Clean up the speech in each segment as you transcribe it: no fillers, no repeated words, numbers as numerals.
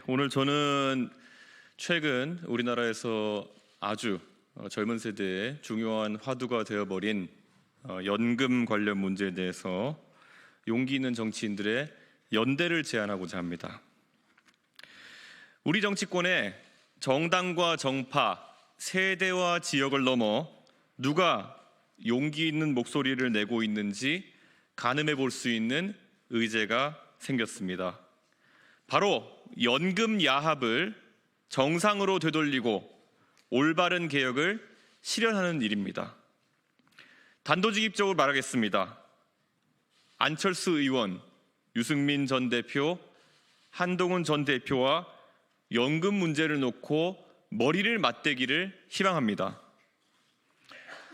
오늘 저는 최근 우리나라에서 아주 젊은 세대의 중요한 화두가 되어버린 연금 관련 문제에 대해서 용기 있는 정치인들의 연대를 제안하고자 합니다. 우리 정치권에 정당과 정파, 세대와 지역을 넘어 누가 용기 있는 목소리를 내고 있는지 가늠해 볼 수 있는 의제가 생겼습니다. 바로 연금 야합을 정상으로 되돌리고 올바른 개혁을 실현하는 일입니다. 단도직입적으로 말하겠습니다. 안철수 의원, 유승민 전 대표, 한동훈 전 대표와 연금 문제를 놓고 머리를 맞대기를 희망합니다.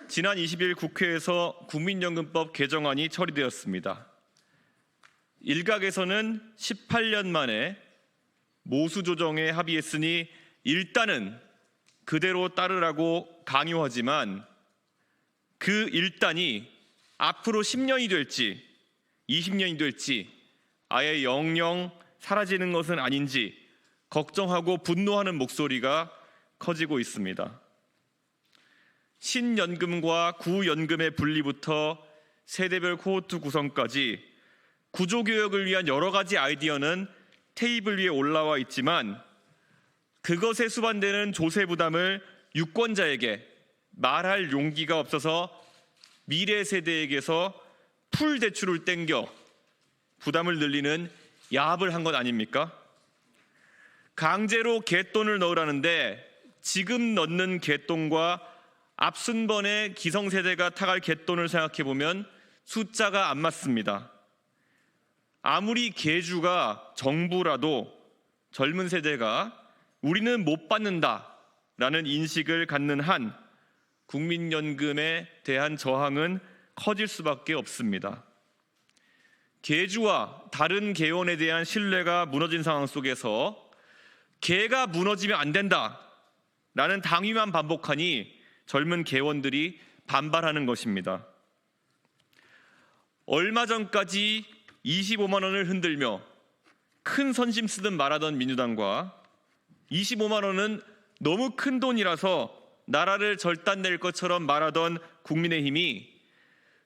지난 20일 국회에서 국민연금법 개정안이 처리되었습니다. 일각에서는 18년 만에 모수 조정에 합의했으니 일단은 그대로 따르라고 강요하지만 그 일단이 앞으로 10년이 될지 20년이 될지 아예 영영 사라지는 것은 아닌지 걱정하고 분노하는 목소리가 커지고 있습니다. 신연금과 구연금의 분리부터 세대별 코호트 구성까지 구조개혁을 위한 여러 가지 아이디어는 테이블 위에 올라와 있지만 그것에 수반되는 조세 부담을 유권자에게 말할 용기가 없어서 미래 세대에게서 풀 대출을 땡겨 부담을 늘리는 야합을 한 것 아닙니까? 강제로 갯돈을 넣으라는데 지금 넣는 갯돈과 앞순번에 기성세대가 타갈 갯돈을 생각해보면 숫자가 안 맞습니다. 아무리 개주가 정부라도 젊은 세대가 우리는 못 받는다라는 인식을 갖는 한 국민연금에 대한 저항은 커질 수밖에 없습니다. 개주와 다른 개원에 대한 신뢰가 무너진 상황 속에서 개가 무너지면 안 된다라는 당위만 반복하니 젊은 개원들이 반발하는 것입니다. 얼마 전까지 25만 원을 흔들며 큰 선심 쓰듯 말하던 민주당과 25만 원은 너무 큰 돈이라서 나라를 절단낼 것처럼 말하던 국민의힘이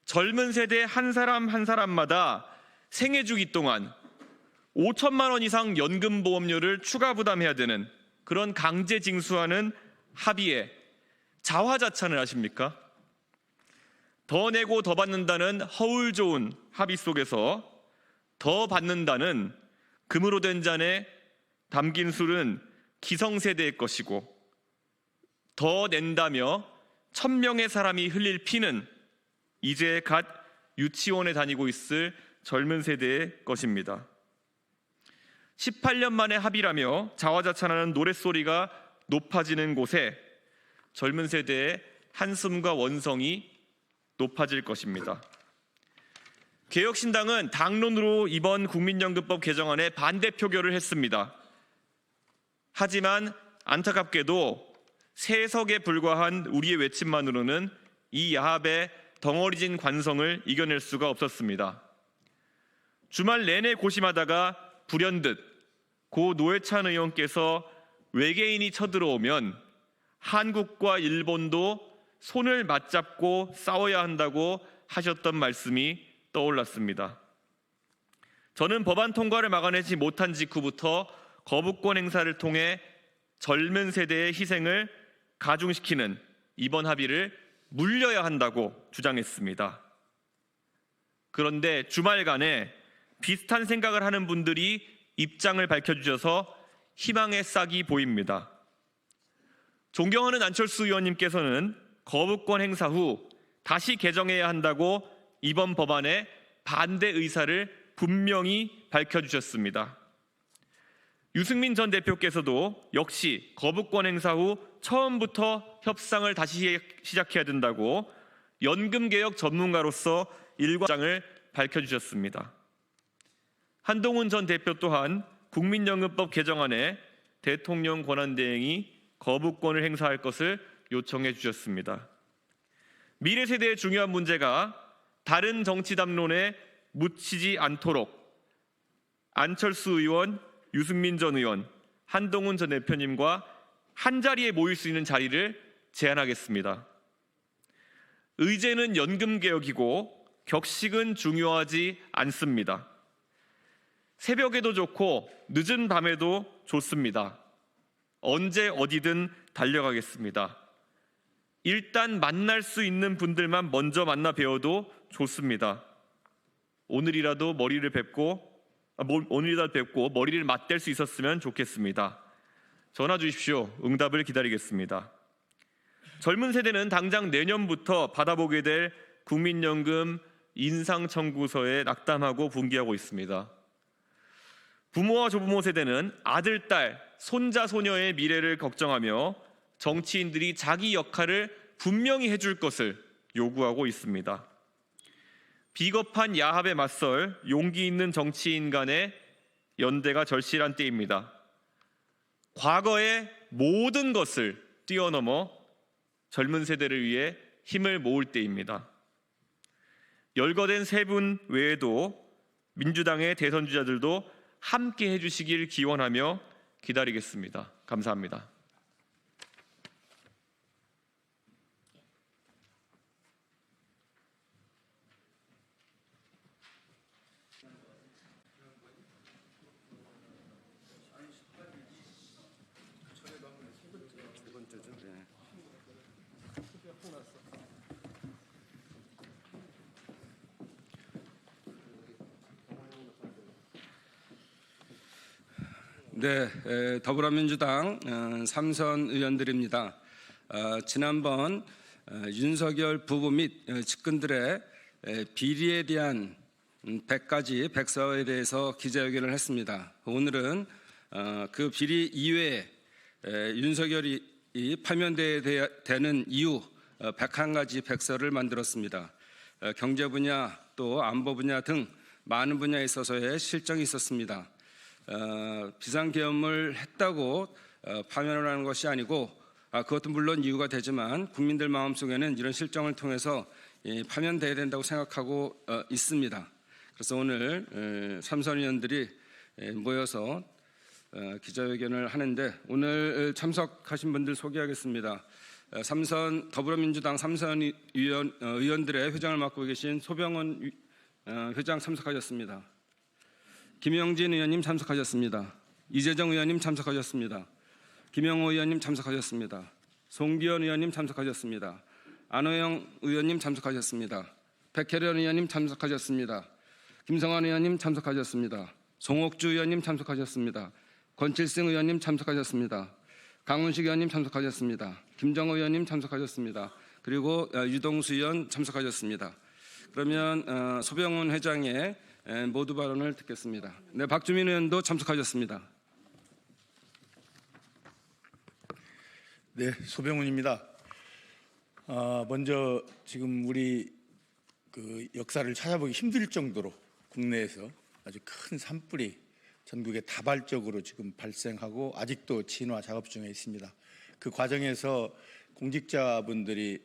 젊은 세대 한 사람 한 사람마다 생애 주기 동안 5천만 원 이상 연금보험료를 추가 부담해야 되는 그런 강제 징수하는 합의에 자화자찬을 하십니까? 더 내고 더 받는다는 허울 좋은 합의 속에서 더 받는다는 금으로 된 잔에 담긴 술은 기성세대의 것이고 더 낸다며 1,000명의 사람이 흘릴 피는 이제 갓 유치원에 다니고 있을 젊은 세대의 것입니다. 18년 만에 합의라며 자화자찬하는 노랫소리가 높아지는 곳에 젊은 세대의 한숨과 원성이 높아질 것입니다. 개혁신당은 당론으로 이번 국민연금법 개정안에 반대 표결을 했습니다. 하지만 안타깝게도 세석에 불과한 우리의 외침만으로는 이 야합의 덩어리진 관성을 이겨낼 수가 없었습니다. 주말 내내 고심하다가 불현듯 고 노회찬 의원께서 외계인이 쳐들어오면 한국과 일본도 손을 맞잡고 싸워야 한다고 하셨던 말씀이 떠올랐습니다. 저는 법안 통과를 막아내지 못한 직후부터 거부권 행사를 통해 젊은 세대의 희생을 가중시키는 이번 합의를 물려야 한다고 주장했습니다. 그런데 주말간에 비슷한 생각을 하는 분들이 입장을 밝혀주셔서 희망의 싹이 보입니다. 존경하는 안철수 의원님께서는 거부권 행사 후 다시 개정해야 한다고 이번 법안에 반대 의사를 분명히 밝혀주셨습니다. 유승민 전 대표께서도 역시 거부권 행사 후 처음부터 협상을 다시 시작해야 된다고 연금개혁 전문가로서 일관장을 밝혀주셨습니다. 한동훈 전 대표 또한 국민연금법 개정안에 대통령 권한대행이 거부권을 행사할 것을 요청해 주셨습니다. 미래 세대의 중요한 문제가 다른 정치 담론에 묻히지 않도록 안철수 의원, 유승민 전 의원, 한동훈 전 대표님과 한 자리에 모일 수 있는 자리를 제안하겠습니다. 의제는 연금개혁이고 격식은 중요하지 않습니다. 새벽에도 좋고 늦은 밤에도 좋습니다. 언제 어디든 달려가겠습니다. 일단 만날 수 있는 분들만 먼저 만나 뵈어도 좋습니다. 오늘이라도 뵙고 머리를 맞댈 수 있었으면 좋겠습니다. 전화 주십시오. 응답을 기다리겠습니다. 젊은 세대는 당장 내년부터 받아보게 될 국민연금 인상 청구서에 낙담하고 분개하고 있습니다. 부모와 조부모 세대는 아들, 딸, 손자, 소녀의 미래를 걱정하며 정치인들이 자기 역할을 분명히 해줄 것을 요구하고 있습니다. 비겁한 야합에 맞설 용기 있는 정치인 간의 연대가 절실한 때입니다. 과거의 모든 것을 뛰어넘어 젊은 세대를 위해 힘을 모을 때입니다. 열거된 세 분 외에도 민주당의 대선 주자들도 함께 해주시길 기원하며 기다리겠습니다. 감사합니다. 네, 더불어민주당 삼선 의원들입니다. 지난번 윤석열 부부 및 측근들의 비리에 대한 100가지 백서에 대해서 기자회견을 했습니다. 오늘은 그 비리 이외에 윤석열이 파면되는 이유 101가지 백서를 만들었습니다. 경제 분야 또 안보 분야 등 많은 분야에 있어서의 실정이 있었습니다. 비상계엄을 했다고 파면을 하는 것이 아니고 그것도 물론 이유가 되지만 국민들 마음속에는 이런 실정을 통해서 파면돼야 된다고 생각하고 있습니다. 그래서 오늘 삼선 의원들이 모여서 기자회견을 하는데 오늘 참석하신 분들 소개하겠습니다. 더불어민주당 삼선 의원들의 회장을 맡고 계신 소병원 회장 참석하셨습니다. 김영진 의원님 참석하셨습니다. 이재정 의원님 참석하셨습니다. 김영호 의원님 참석하셨습니다. 송기현 의원님 참석하셨습니다. 안호영 의원님 참석하셨습니다. 백혜련 의원님 참석하셨습니다. 김성환 의원님 참석하셨습니다. 송옥주 의원님 참석하셨습니다. 권칠승 의원님 참석하셨습니다. 강훈식 의원님 참석하셨습니다. 김정호 의원님 참석하셨습니다. 그리고 유동수 의원 참석하셨습니다. 그러면 소병훈 회장의 모두 발언을 듣겠습니다. 네, 박주민 의원도 참석하셨습니다. 네, 소병훈입니다. 먼저 지금 우리 역사를 찾아보기 힘들 정도로 국내에서 아주 큰 산불이 전국에 다발적으로 지금 발생하고 아직도 진화 작업 중에 있습니다. 그 과정에서 공직자분들이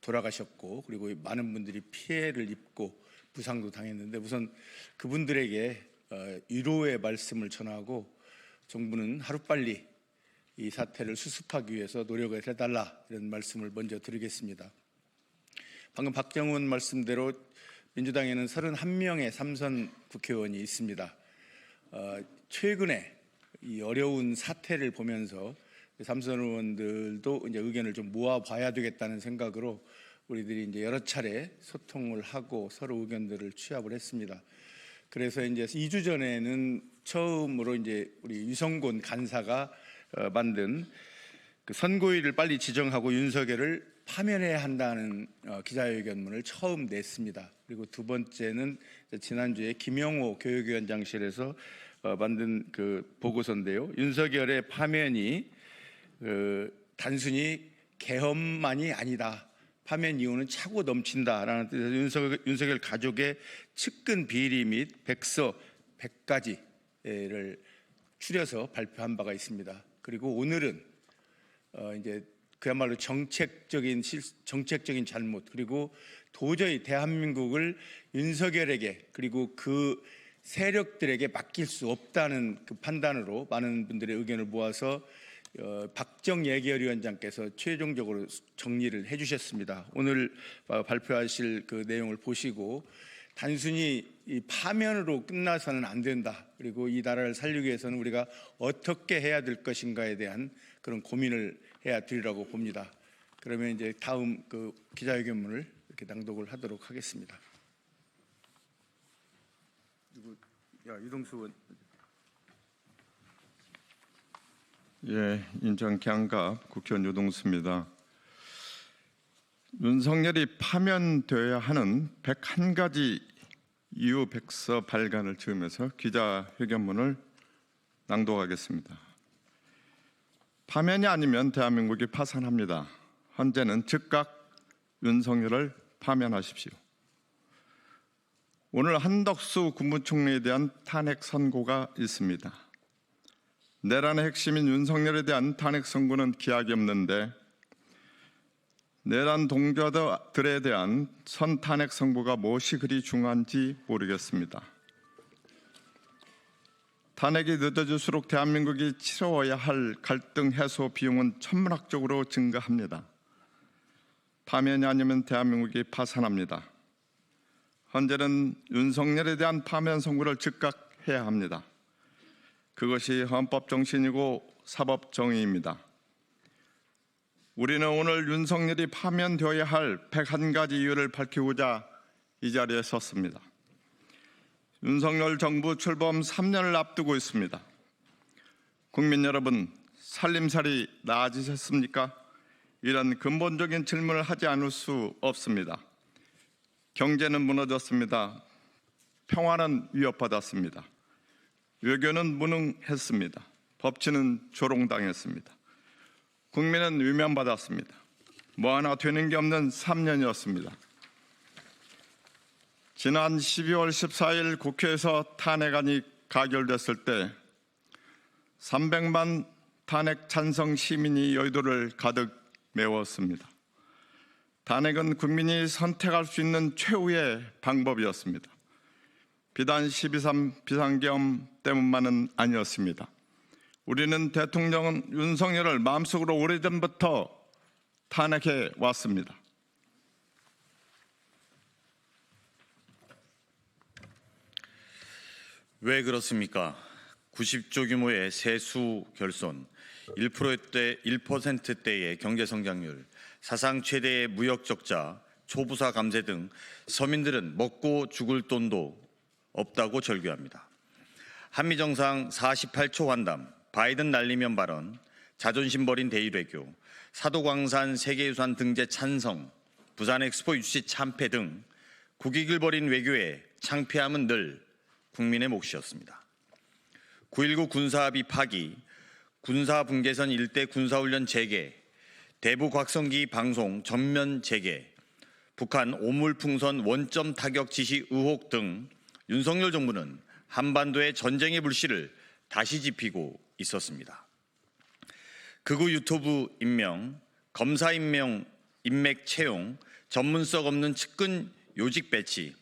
돌아가셨고 그리고 많은 분들이 피해를 입고 부상도 당했는데 우선 그분들에게 위로의 말씀을 전하고 정부는 하루빨리 이 사태를 수습하기 위해서 노력을 해달라 이런 말씀을 먼저 드리겠습니다. 방금 박정훈 말씀대로 민주당에는 31명의 삼선 국회의원이 있습니다. 최근에 이 어려운 사태를 보면서 삼선 의원들도 이제 의견을 좀 모아봐야 되겠다는 생각으로 우리들이 이제 여러 차례 소통을 하고 서로 의견들을 취합을 했습니다. 그래서 이제 2주 전에는 처음으로 이제 우리 유성곤 간사가 만든 그 선고일을 빨리 지정하고 윤석열을 파면해야 한다는 기자회견문을 처음 냈습니다. 그리고 두 번째는 지난주에 김영호 교육위원장실에서 만든 그 보고서인데요. 윤석열의 파면이 단순히 계엄만이 아니다. 파면 이유는 차고 넘친다라는 뜻에서 윤석열 가족의 측근 비리 및 백서 100가지를 추려서 발표한 바가 있습니다. 그리고 오늘은 이제 그야말로 정책적인 잘못 그리고 도저히 대한민국을 윤석열에게 그리고 그 세력들에게 맡길 수 없다는 그 판단으로 많은 분들의 의견을 모아서 박정 예결위원장께서 최종적으로 정리를 해주셨습니다. 오늘 발표하실 그 내용을 보시고 단순히 이 파면으로 끝나서는 안 된다. 그리고 이 나라를 살리기 위해서는 우리가 어떻게 해야 될 것인가에 대한 그런 고민을 해야 되리라고 봅니다. 그러면 이제 다음 그 기자회견문을 이렇게 낭독을 하도록 하겠습니다. 유동수 의원. 예, 인천 경갑 국회의원 유동수입니다. 윤석열이 파면되어야 하는 101가지 이유 백서 발간을 지으면서 기자회견문을 낭독하겠습니다. 파면이 아니면 대한민국이 파산합니다. 헌재는 즉각 윤석열을 파면하십시오. 오늘 한덕수 국무총리에 대한 탄핵 선고가 있습니다. 내란의 핵심인 윤석열에 대한 탄핵 선고는 기약이 없는데 내란 동조자들에 대한 선탄핵 선고가 무엇이 그리 중요한지 모르겠습니다. 탄핵이 늦어질수록 대한민국이 치러야 할 갈등 해소 비용은 천문학적으로 증가합니다. 파면이 아니면 대한민국이 파산합니다. 헌재는 윤석열에 대한 파면 선고를 즉각 해야 합니다. 그것이 헌법 정신이고 사법 정의입니다. 우리는 오늘 윤석열이 파면되어야 할 101가지 이유를 밝히고자 이 자리에 섰습니다. 윤석열 정부 출범 3년을 앞두고 있습니다. 국민 여러분, 살림살이 나아지셨습니까? 이런 근본적인 질문을 하지 않을 수 없습니다. 경제는 무너졌습니다. 평화는 위협받았습니다. 외교는 무능했습니다. 법치는 조롱당했습니다. 국민은 위면받았습니다. 뭐 하나 되는 게 없는 3년이었습니다. 지난 12월 14일 국회에서 탄핵안이 가결됐을 때 300만 탄핵 찬성 시민이 여의도를 가득 메웠습니다. 탄핵은 국민이 선택할 수 있는 최후의 방법이었습니다. 비단 12.3 비상계엄 때문만은 아니었습니다. 우리는 대통령 윤석열을 마음속으로 오래전부터 탄핵해 왔습니다. 왜 그렇습니까? 90조 규모의 세수 결손, 1%대의 경제 성장률, 사상 최대의 무역 적자, 초부사 감세 등 서민들은 먹고 죽을 돈도 없다고 절규합니다. 한미 정상 48초 환담, 바이든 날리면 발언, 자존심 버린 대일외교, 사도광산 세계유산 등재 찬성, 부산 엑스포 유치 참패 등 국익을 버린 외교에 창피함은 늘 국민의 몫이었습니다. 9.19 군사합의 파기, 군사분계선 일대 군사훈련 재개, 대북 확성기 방송 전면 재개, 북한 오물풍선 원점 타격 지시 의혹 등 윤석열 정부는 한반도의 전쟁의 불씨를 다시 지피고 있었습니다. 극우 유튜브 임명, 검사 임명, 인맥 채용, 전문성 없는 측근 요직 배치,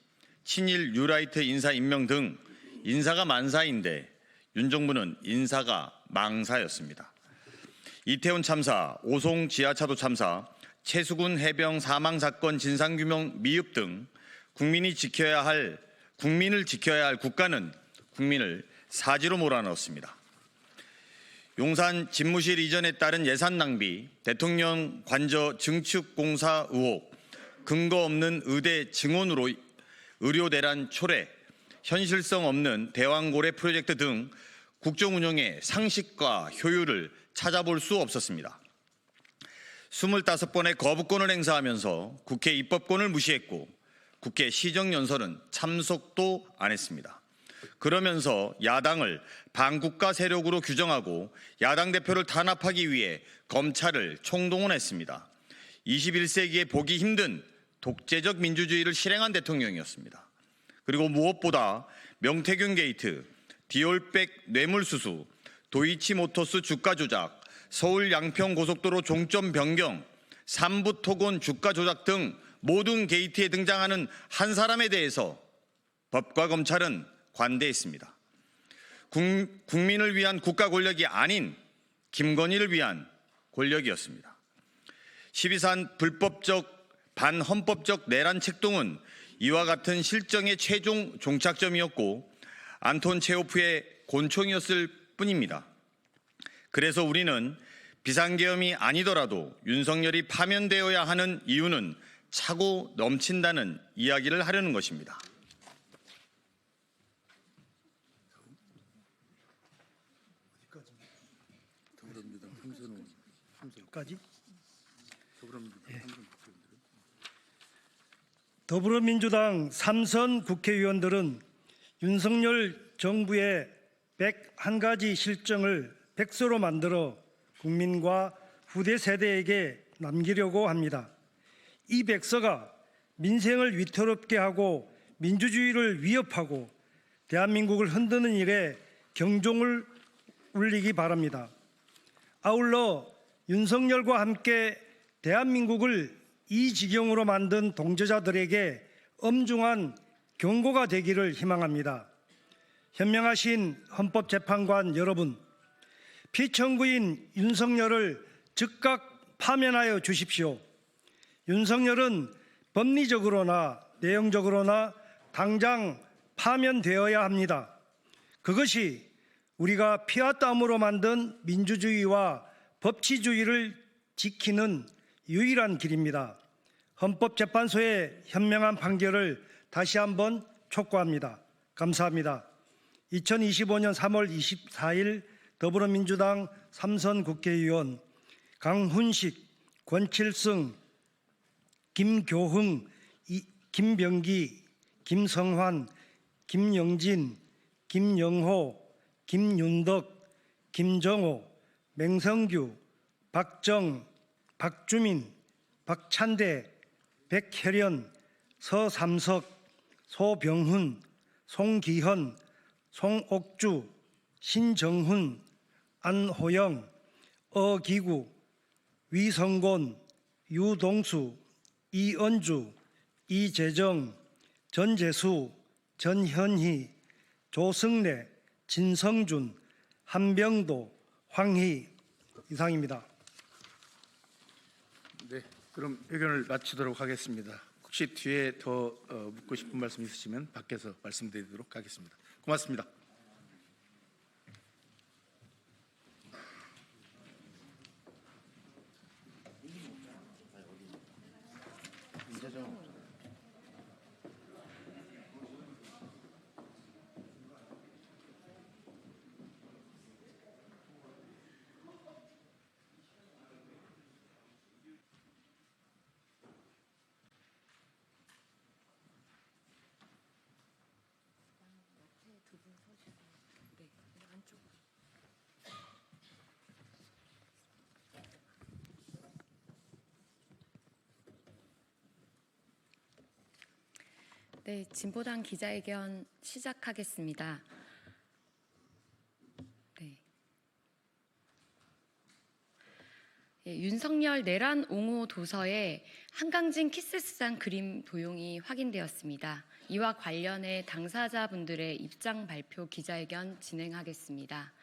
친일 뉴라이트 인사 임명 등 인사가 만사인데 윤 정부는 인사가 망사였습니다. 이태원 참사, 오송 지하차도 참사, 최수근 해병 사망 사건 진상규명 미흡 등 국민을 지켜야 할 국가는 국민을 사지로 몰아넣었습니다. 용산 집무실 이전에 따른 예산 낭비, 대통령 관저 증축 공사 의혹, 근거 없는 의대 증원으로 의료 대란 초래, 현실성 없는 대왕고래 프로젝트 등 국정 운영의 상식과 효율을 찾아볼 수 없었습니다. 25번의 거부권을 행사하면서 국회 입법권을 무시했고 국회 시정연설은 참석도 안 했습니다. 그러면서 야당을 반국가 세력으로 규정하고 야당 대표를 탄압하기 위해 검찰을 총동원했습니다. 21세기에 보기 힘든 독재적 민주주의를 실행한 대통령이었습니다. 그리고 무엇보다 명태균 게이트, 디올백 뇌물수수, 도이치모터스 주가 조작, 서울 양평 고속도로 종점 변경, 삼부토건 주가 조작 등 모든 게이트에 등장하는 한 사람에 대해서 법과 검찰은 관대했습니다. 국민을 위한 국가 권력이 아닌 김건희를 위한 권력이었습니다. 12산 불법적 반헌법적 내란 책동은 이와 같은 실정의 최종 종착점이었고 안톤 체호프의 권총이었을 뿐입니다. 그래서 우리는 비상계엄이 아니더라도 윤석열이 파면되어야 하는 이유는 차고 넘친다는 이야기를 하려는 것입니다. 더불어민주당 3선 국회의원들은 윤석열 정부의 101가지 실정을 백서로 만들어 국민과 후대 세대에게 남기려고 합니다. 이 백서가 민생을 위태롭게 하고 민주주의를 위협하고 대한민국을 흔드는 일에 경종을 울리기 바랍니다. 아울러 윤석열과 함께 대한민국을 이 지경으로 만든 동조자들에게 엄중한 경고가 되기를 희망합니다. 현명하신 헌법재판관 여러분, 피청구인 윤석열을 즉각 파면하여 주십시오. 윤석열은 법리적으로나 내용적으로나 당장 파면되어야 합니다. 그것이 우리가 피와 땀으로 만든 민주주의와 법치주의를 지키는 유일한 길입니다. 헌법재판소의 현명한 판결을 다시 한번 촉구합니다. 감사합니다. 2025년 3월 24일 더불어민주당 3선 국회의원 강훈식, 권칠승, 김교흥, 김병기, 김성환, 김영진, 김영호, 김윤덕, 김정호, 맹성규, 박정, 박주민, 박찬대, 백혜련, 서삼석, 소병훈, 송기현, 송옥주, 신정훈, 안호영, 어기구, 위성곤, 유동수, 이은주, 이재정, 전재수, 전현희, 조승래, 진성준, 한병도, 황희. 이상입니다. 네, 그럼 의견을 마치도록 하겠습니다. 혹시 뒤에 더 묻고 싶은 말씀 있으시면 밖에서 말씀드리도록 하겠습니다. 고맙습니다. 네, 진보당 기자회견 시작하겠습니다. 네. 윤석열 내란 옹호 도서에 한강진 키스스산 그림 도용이 확인되었습니다. 이와 관련해 당사자분들의 입장 발표 기자회견 진행하겠습니다.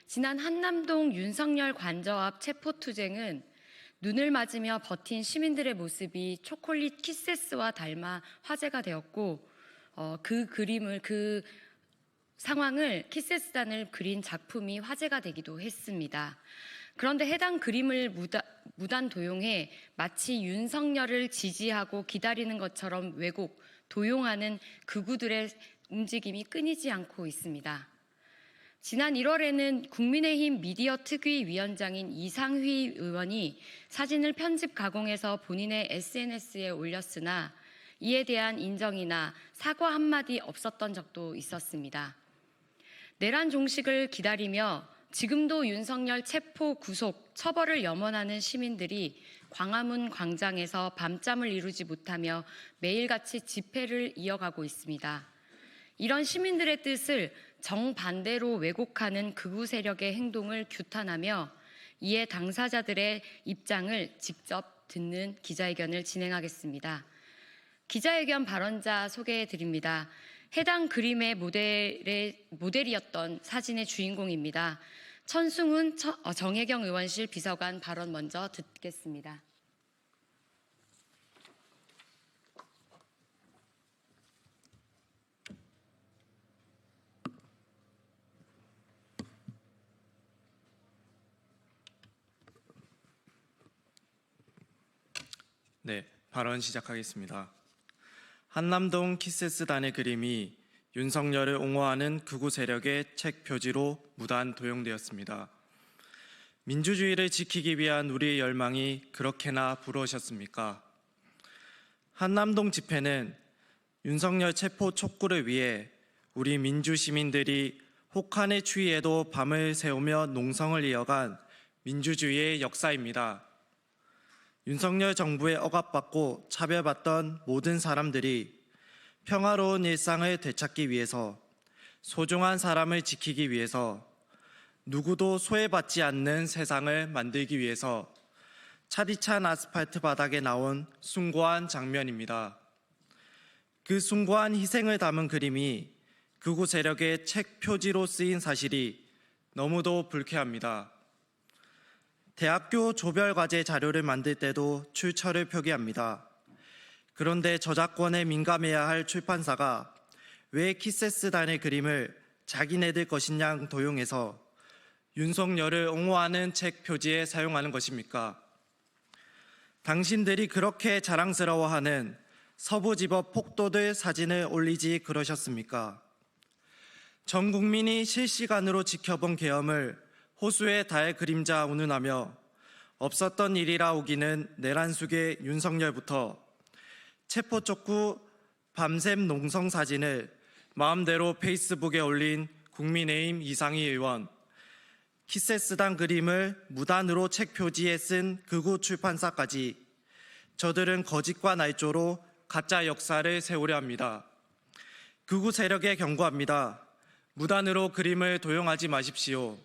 지난 한남동 윤석열 관저 앞 체포투쟁은 눈을 맞으며 버틴 시민들의 모습이 초콜릿 키세스와 닮아 화제가 되었고 그 상황을 키세스단을 그린 작품이 화제가 되기도 했습니다. 그런데 해당 그림을 무단 도용해 마치 윤석열을 지지하고 기다리는 것처럼 왜곡, 도용하는 극우들의 움직임이 끊이지 않고 있습니다. 지난 1월에는 국민의힘 미디어 특위 위원장인 이상휘 의원이 사진을 편집 가공해서 본인의 SNS에 올렸으나 이에 대한 인정이나 사과 한마디 없었던 적도 있었습니다. 내란 종식을 기다리며 지금도 윤석열 체포, 구속, 처벌을 염원하는 시민들이 광화문 광장에서 밤잠을 이루지 못하며 매일같이 집회를 이어가고 있습니다. 이런 시민들의 뜻을 정반대로 왜곡하는 극우 세력의 행동을 규탄하며 이에 당사자들의 입장을 직접 듣는 기자회견을 진행하겠습니다. 기자회견 발언자 소개해 드립니다. 해당 그림의 모델이었던 사진의 주인공입니다. 천승훈 정혜경 의원실 비서관 발언 먼저 듣겠습니다. 네, 발언 시작하겠습니다. 한남동 키세스단의 그림이 윤석열을 옹호하는 극우 세력의 책 표지로 무단 도용되었습니다. 민주주의를 지키기 위한 우리의 열망이 그렇게나 불어오셨습니까? 한남동 집회는 윤석열 체포 촉구를 위해 우리 민주 시민들이 혹한의 추위에도 밤을 새우며 농성을 이어간 민주주의의 역사입니다. 윤석열 정부에 억압받고 차별받던 모든 사람들이 평화로운 일상을 되찾기 위해서, 소중한 사람을 지키기 위해서, 누구도 소외받지 않는 세상을 만들기 위해서 차디찬 아스팔트 바닥에 나온 숭고한 장면입니다. 그 숭고한 희생을 담은 그림이 극우 세력의 책 표지로 쓰인 사실이 너무도 불쾌합니다. 대학교 조별과제 자료를 만들 때도 출처를 표기합니다. 그런데 저작권에 민감해야 할 출판사가 왜 키세스단의 그림을 자기네들 것인 양 도용해서 윤석열을 옹호하는 책 표지에 사용하는 것입니까? 당신들이 그렇게 자랑스러워하는 서부지법 폭도들 사진을 올리지 그러셨습니까? 전 국민이 실시간으로 지켜본 계엄을 호수의 달 그림자 운운하며 없었던 일이라 우기는 내란숙의 윤석열부터 체포 촉구 밤샘 농성 사진을 마음대로 페이스북에 올린 국민의힘 이상희 의원, 키세스단 그림을 무단으로 책 표지에 쓴 극우 출판사까지 저들은 거짓과 날조로 가짜 역사를 세우려 합니다. 극우 세력에 경고합니다. 무단으로 그림을 도용하지 마십시오.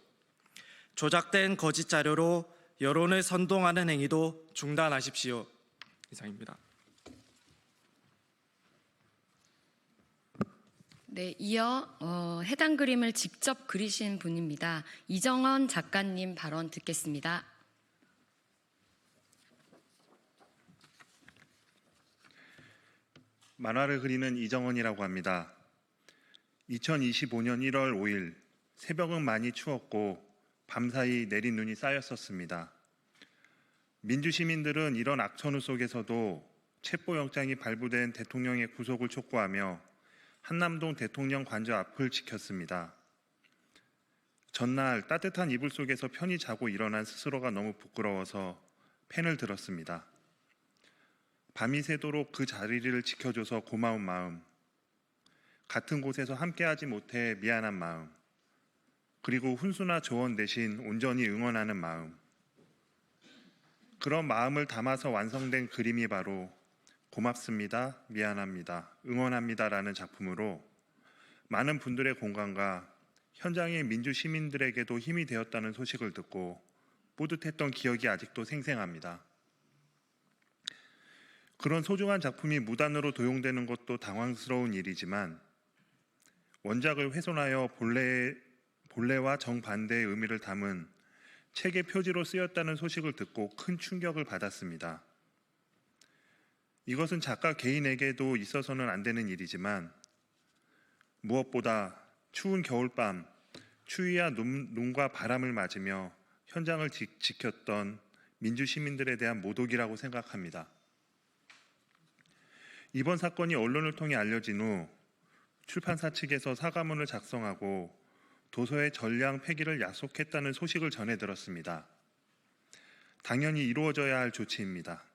조작된 거짓 자료로 여론을 선동하는 행위도 중단하십시오. 이상입니다. 네, 이어 해당 그림을 직접 그리신 분입니다. 이정원 작가님 발언 듣겠습니다. 만화를 그리는 이정원이라고 합니다. 2025년 1월 5일 새벽은 많이 추웠고 밤사이 내린 눈이 쌓였었습니다. 민주시민들은 이런 악천후 속에서도 체포영장이 발부된 대통령의 구속을 촉구하며 한남동 대통령 관저 앞을 지켰습니다. 전날 따뜻한 이불 속에서 편히 자고 일어난 스스로가 너무 부끄러워서 펜을 들었습니다. 밤이 새도록 그 자리를 지켜줘서 고마운 마음, 같은 곳에서 함께하지 못해 미안한 마음, 그리고 훈수나 조언 대신 온전히 응원하는 마음, 그런 마음을 담아서 완성된 그림이 바로 고맙습니다, 미안합니다, 응원합니다라는 작품으로 많은 분들의 공감과 현장의 민주 시민들에게도 힘이 되었다는 소식을 듣고 뿌듯했던 기억이 아직도 생생합니다. 그런 소중한 작품이 무단으로 도용되는 것도 당황스러운 일이지만 원작을 훼손하여 본래와 정반대의 의미를 담은 책의 표지로 쓰였다는 소식을 듣고 큰 충격을 받았습니다. 이것은 작가 개인에게도 있어서는 안 되는 일이지만 무엇보다 추운 겨울밤 추위와 눈과 바람을 맞으며 현장을 지켰던 민주 시민들에 대한 모독이라고 생각합니다. 이번 사건이 언론을 통해 알려진 후 출판사 측에서 사과문을 작성하고 도서의 전량 폐기를 약속했다는 소식을 전해 들었습니다. 당연히 이루어져야 할 조치입니다.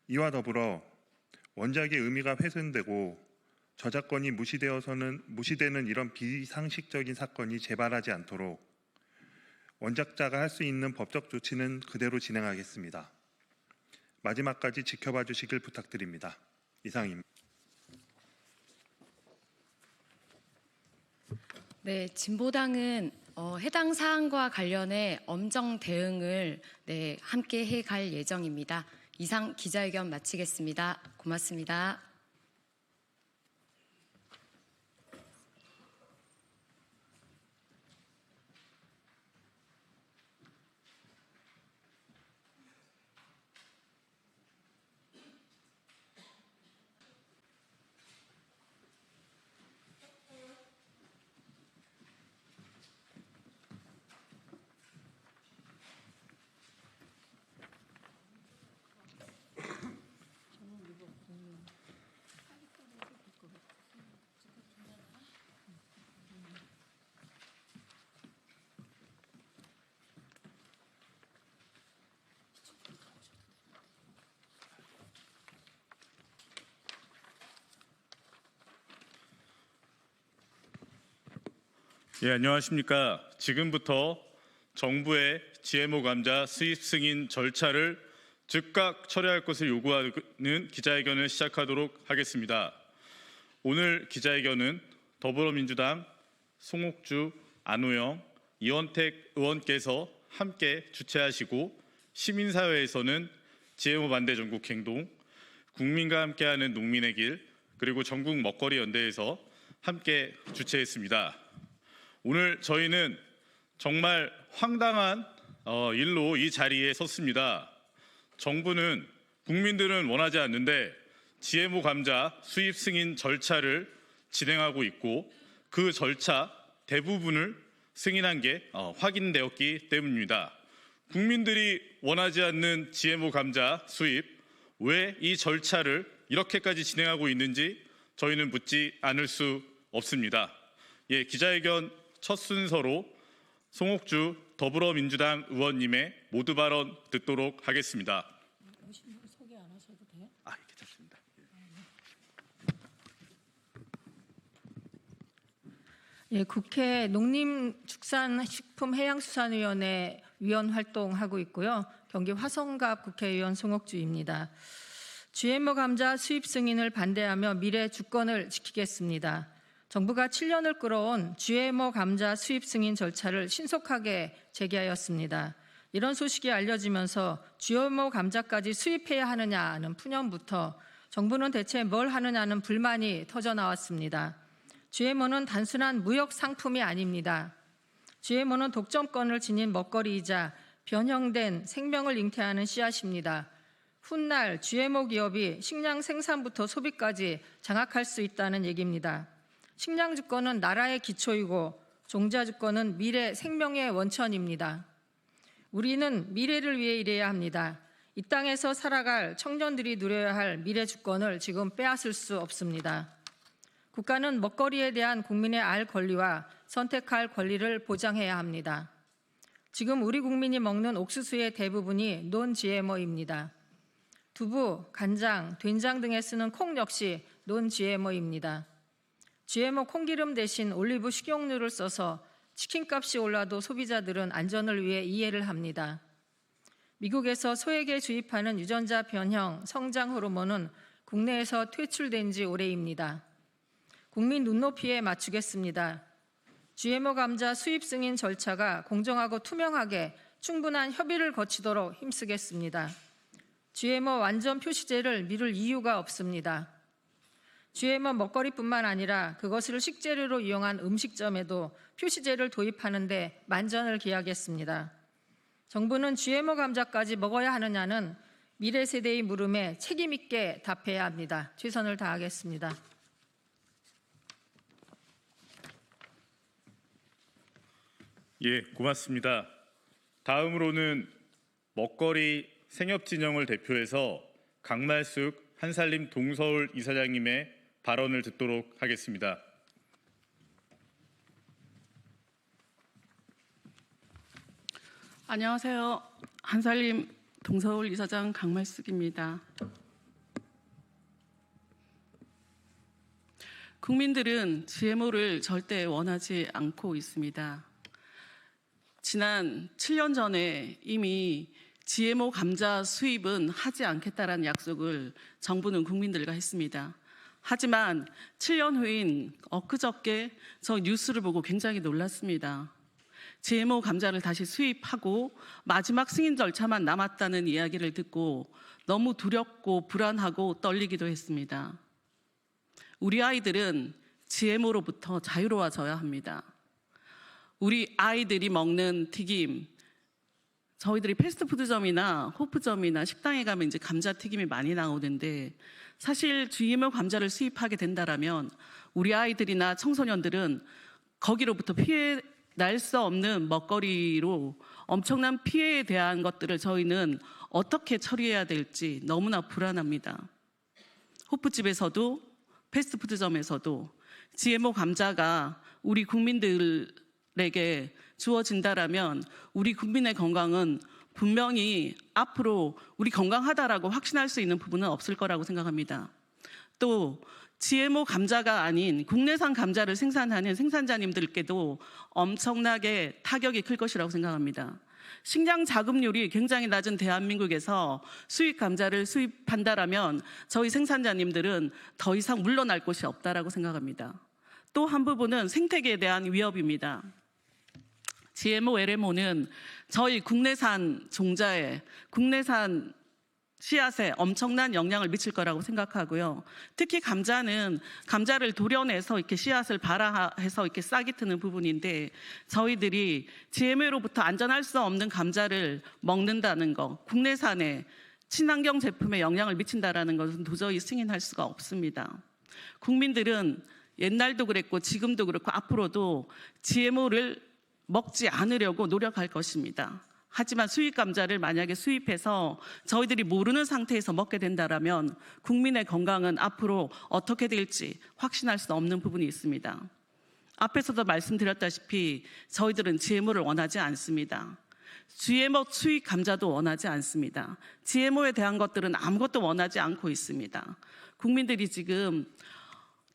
이와 더불어 원작의 의미가 훼손되고 저작권이 무시되는 이런 비상식적인 사건이 재발하지 않도록 원작자가 할 수 있는 법적 조치는 그대로 진행하겠습니다. 마지막까지 지켜봐 주시길 부탁드립니다. 이상입니다. 네, 진보당은 해당 사안과 관련해 엄정 대응을 함께 해갈 예정입니다. 이상 기자회견 마치겠습니다. 고맙습니다. 예, 안녕하십니까. 지금부터 정부의 GMO 감자 수입 승인 절차를 즉각 철회할 것을 요구하는 기자회견을 시작하도록 하겠습니다. 오늘 기자회견은 더불어민주당 송옥주, 안호영, 이원택 의원께서 함께 주최하시고 시민사회에서는 GMO 반대 전국 행동, 국민과 함께하는 농민의 길, 그리고 전국 먹거리 연대에서 함께 주최했습니다. 오늘 저희는 정말 황당한 일로 이 자리에 섰습니다. 정부는 국민들은 원하지 않는데 GMO 감자 수입 승인 절차를 진행하고 있고 그 절차 대부분을 승인한 게 확인되었기 때문입니다. 국민들이 원하지 않는 GMO 감자 수입, 왜 이 절차를 이렇게까지 진행하고 있는지 저희는 묻지 않을 수 없습니다. 예, 기자회견 첫 순서로 송옥주 더불어민주당 의원님의 모두 발언 듣도록 하겠습니다. 소개 안 하셔도 돼요? 괜찮습니다. 예, 국회 농림축산식품해양수산위원회 위원 활동하고 있고요. 경기 화성갑 국회의원 송옥주입니다. GMO 감자 수입 승인을 반대하며 미래 주권을 지키겠습니다. 정부가 7년을 끌어온 GMO 감자 수입 승인 절차를 신속하게 재개하였습니다. 이런 소식이 알려지면서 GMO 감자까지 수입해야 하느냐는 푸념부터 정부는 대체 뭘 하느냐는 불만이 터져나왔습니다. GMO는 단순한 무역 상품이 아닙니다. GMO는 독점권을 지닌 먹거리이자 변형된 생명을 잉태하는 씨앗입니다. 훗날 GMO 기업이 식량 생산부터 소비까지 장악할 수 있다는 얘기입니다. 식량 주권은 나라의 기초이고 종자 주권은 미래 생명의 원천입니다. 우리는 미래를 위해 일해야 합니다. 이 땅에서 살아갈 청년들이 누려야 할 미래 주권을 지금 빼앗을 수 없습니다. 국가는 먹거리에 대한 국민의 알 권리와 선택할 권리를 보장해야 합니다. 지금 우리 국민이 먹는 옥수수의 대부분이 논-GMO입니다. 두부, 간장, 된장 등에 쓰는 콩 역시 논-GMO입니다. GMO 콩기름 대신 올리브 식용유를 써서 치킨값이 올라도 소비자들은 안전을 위해 이해를 합니다. 미국에서 소에게 주입하는 유전자 변형 성장 호르몬은 국내에서 퇴출된 지 오래입니다. 국민 눈높이에 맞추겠습니다. GMO 감자 수입 승인 절차가 공정하고 투명하게 충분한 협의를 거치도록 힘쓰겠습니다. GMO 완전 표시제를 미룰 이유가 없습니다. GMO 먹거리뿐만 아니라 그것을 식재료로 이용한 음식점에도 표시제를 도입하는 데 만전을 기하겠습니다. 정부는 GMO 감자까지 먹어야 하느냐는 미래 세대의 물음에 책임 있게 답해야 합니다. 최선을 다하겠습니다. 예, 고맙습니다. 다음으로는 먹거리 생협진영을 대표해서 강말숙 한살림 동서울 이사장님의 발언을 듣도록 하겠습니다. 안녕하세요. 한살림 동서울 이사장 강말숙입니다. 국민들은 GMO를 절대 원하지 않고 있습니다. 지난 7년 전에 이미 GMO 감자 수입은 하지 않겠다라는 약속을 정부는 국민들과 했습니다. 하지만 7년 후인 엊그저께 저 뉴스를 보고 굉장히 놀랐습니다. GMO 감자를 다시 수입하고 마지막 승인 절차만 남았다는 이야기를 듣고 너무 두렵고 불안하고 떨리기도 했습니다. 우리 아이들은 GMO로부터 자유로워져야 합니다. 우리 아이들이 먹는 튀김, 저희들이 패스트푸드점이나 호프점이나 식당에 가면 이제 감자튀김이 많이 나오는데 사실 GMO 감자를 수입하게 된다라면 우리 아이들이나 청소년들은 거기로부터 피해 날 수 없는 먹거리로 엄청난 피해에 대한 것들을 저희는 어떻게 처리해야 될지 너무나 불안합니다. 호프집에서도 패스트푸드점에서도 GMO 감자가 우리 국민들에게 주어진다라면 우리 국민의 건강은 분명히 앞으로 우리 건강하다라고 확신할 수 있는 부분은 없을 거라고 생각합니다. 또 GMO 감자가 아닌 국내산 감자를 생산하는 생산자님들께도 엄청나게 타격이 클 것이라고 생각합니다. 식량 자급률이 굉장히 낮은 대한민국에서 수입 감자를 수입한다라면 저희 생산자님들은 더 이상 물러날 곳이 없다라고 생각합니다. 또 한 부분은 생태계에 대한 위협입니다. GMO, LMO는 저희 국내산 종자에, 국내산 씨앗에 엄청난 영향을 미칠 거라고 생각하고요. 특히 감자는 감자를 도려내서 이렇게 씨앗을 발화해서 이렇게 싹이 트는 부분인데 저희들이 GMO로부터 안전할 수 없는 감자를 먹는다는 거, 국내산에 친환경 제품에 영향을 미친다라는 것은 도저히 승인할 수가 없습니다. 국민들은 옛날도 그랬고 지금도 그렇고 앞으로도 GMO를 먹지 않으려고 노력할 것입니다. 하지만 수입 감자를 만약에 수입해서 저희들이 모르는 상태에서 먹게 된다라면 국민의 건강은 앞으로 어떻게 될지 확신할 수 없는 부분이 있습니다. 앞에서도 말씀드렸다시피 저희들은 GMO를 원하지 않습니다. GMO 수입 감자도 원하지 않습니다. GMO에 대한 것들은 아무것도 원하지 않고 있습니다. 국민들이 지금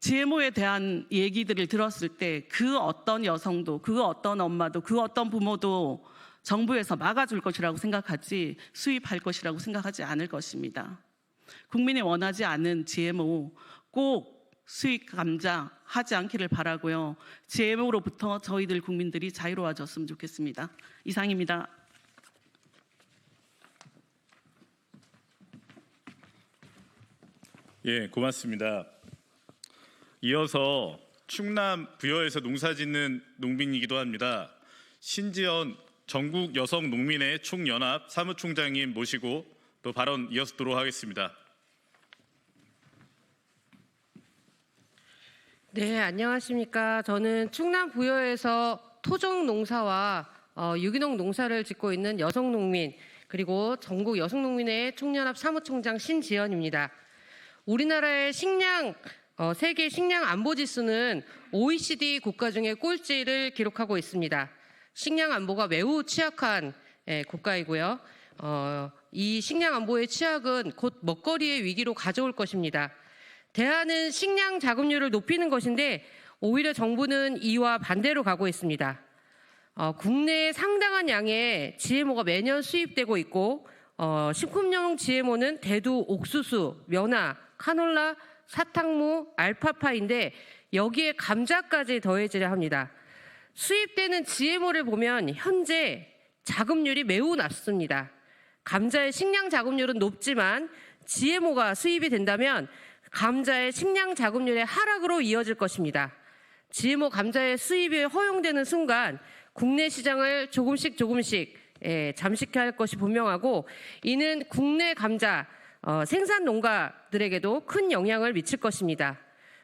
GMO에 대한 얘기들을 들었을 때 그 어떤 여성도, 그 어떤 엄마도, 그 어떤 부모도 정부에서 막아줄 것이라고 생각하지 수입할 것이라고 생각하지 않을 것입니다. 국민이 원하지 않는 GMO 꼭 수입 감자 하지 않기를 바라고요. GMO로부터 저희들 국민들이 자유로워졌으면 좋겠습니다. 이상입니다. 예, 고맙습니다. 이어서 충남 부여에서 농사짓는 농민이기도 합니다. 신지연 전국 여성 농민의 총연합 사무총장님 모시고 또 발언 이어서도록 하겠습니다. 네, 안녕하십니까. 저는 충남 부여에서 토종 농사와 유기농 농사를 짓고 있는 여성 농민 그리고 전국 여성 농민의 총연합 사무총장 신지연입니다. 우리나라의 세계 식량 안보 지수는 OECD 국가 중에 꼴찌를 기록하고 있습니다. 식량 안보가 매우 취약한 국가이고요. 이 식량 안보의 취약은 곧 먹거리의 위기로 가져올 것입니다. 대안은 식량 자급률을 높이는 것인데 오히려 정부는 이와 반대로 가고 있습니다. 국내에 상당한 양의 GMO가 매년 수입되고 있고 식품용 GMO는 대두, 옥수수, 면화, 카놀라, 사탕무, 알파파인데 여기에 감자까지 더해져야 합니다. 수입되는 GMO를 보면 현재 자급률이 매우 낮습니다. 감자의 식량 자급률은 높지만 GMO가 수입이 된다면 감자의 식량 자급률의 하락으로 이어질 것입니다. GMO 감자의 수입이 허용되는 순간 국내 시장을 조금씩 잠식해야 할 것이 분명하고 이는 국내 감자 생산 농가들에게도 큰 영향을 미칠 것입니다.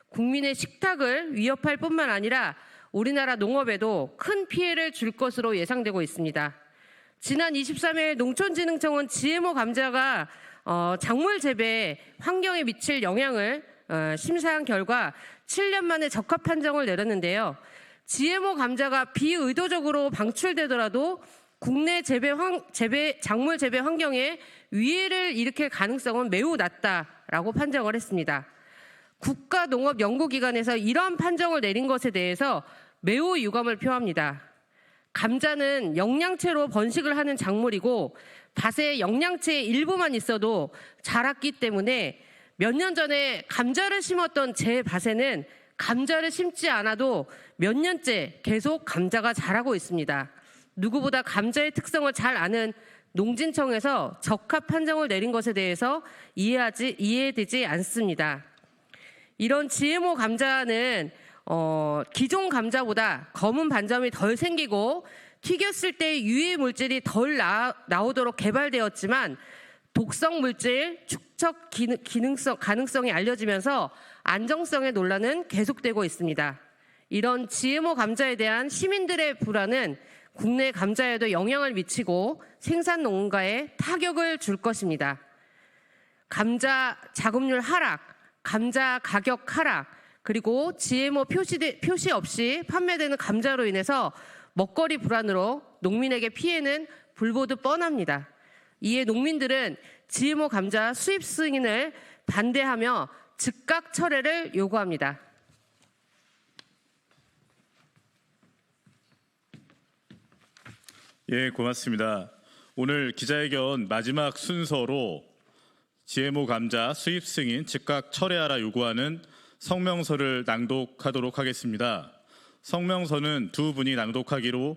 국민의 식탁을 위협할 뿐만 아니라 우리나라 농업에도 큰 피해를 줄 것으로 예상되고 있습니다. 지난 23일 농촌진흥청은 GMO 감자가 작물 재배 환경에 미칠 영향을 심사한 결과 7년 만에 적합 판정을 내렸는데요. GMO 감자가 비의도적으로 방출되더라도 국내 작물 재배 환경에 위해를 일으킬 가능성은 매우 낮다라고 판정을 했습니다. 국가농업연구기관에서 이러한 판정을 내린 것에 대해서 매우 유감을 표합니다. 감자는 영양체로 번식을 하는 작물이고 밭에 영양체의 일부만 있어도 자랐기 때문에 몇 년 전에 감자를 심었던 제 밭에는 감자를 심지 않아도 몇 년째 계속 감자가 자라고 있습니다. 누구보다 감자의 특성을 잘 아는 농진청에서 적합 판정을 내린 것에 대해서 이해되지 않습니다. 이런 GMO 감자는 기존 감자보다 검은 반점이 덜 생기고 튀겼을 때 유해 물질이 덜 나오도록 개발되었지만 독성 물질 축적 가능성이 알려지면서 안정성의 논란은 계속되고 있습니다. 이런 GMO 감자에 대한 시민들의 불안은 국내 감자에도 영향을 미치고 생산 농가에 타격을 줄 것입니다. 감자 자급률 하락, 감자 가격 하락, 그리고 GMO 표시 없이 판매되는 감자로 인해서 먹거리 불안으로 농민에게 피해는 불보듯 뻔합니다. 이에 농민들은 GMO 감자 수입 승인을 반대하며 즉각 철회를 요구합니다. 예, 고맙습니다. 오늘 기자회견 마지막 순서로 GMO 감자 수입 승인 즉각 철회하라 요구하는 성명서를 낭독하도록 하겠습니다. 성명서는 두 분이 낭독하기로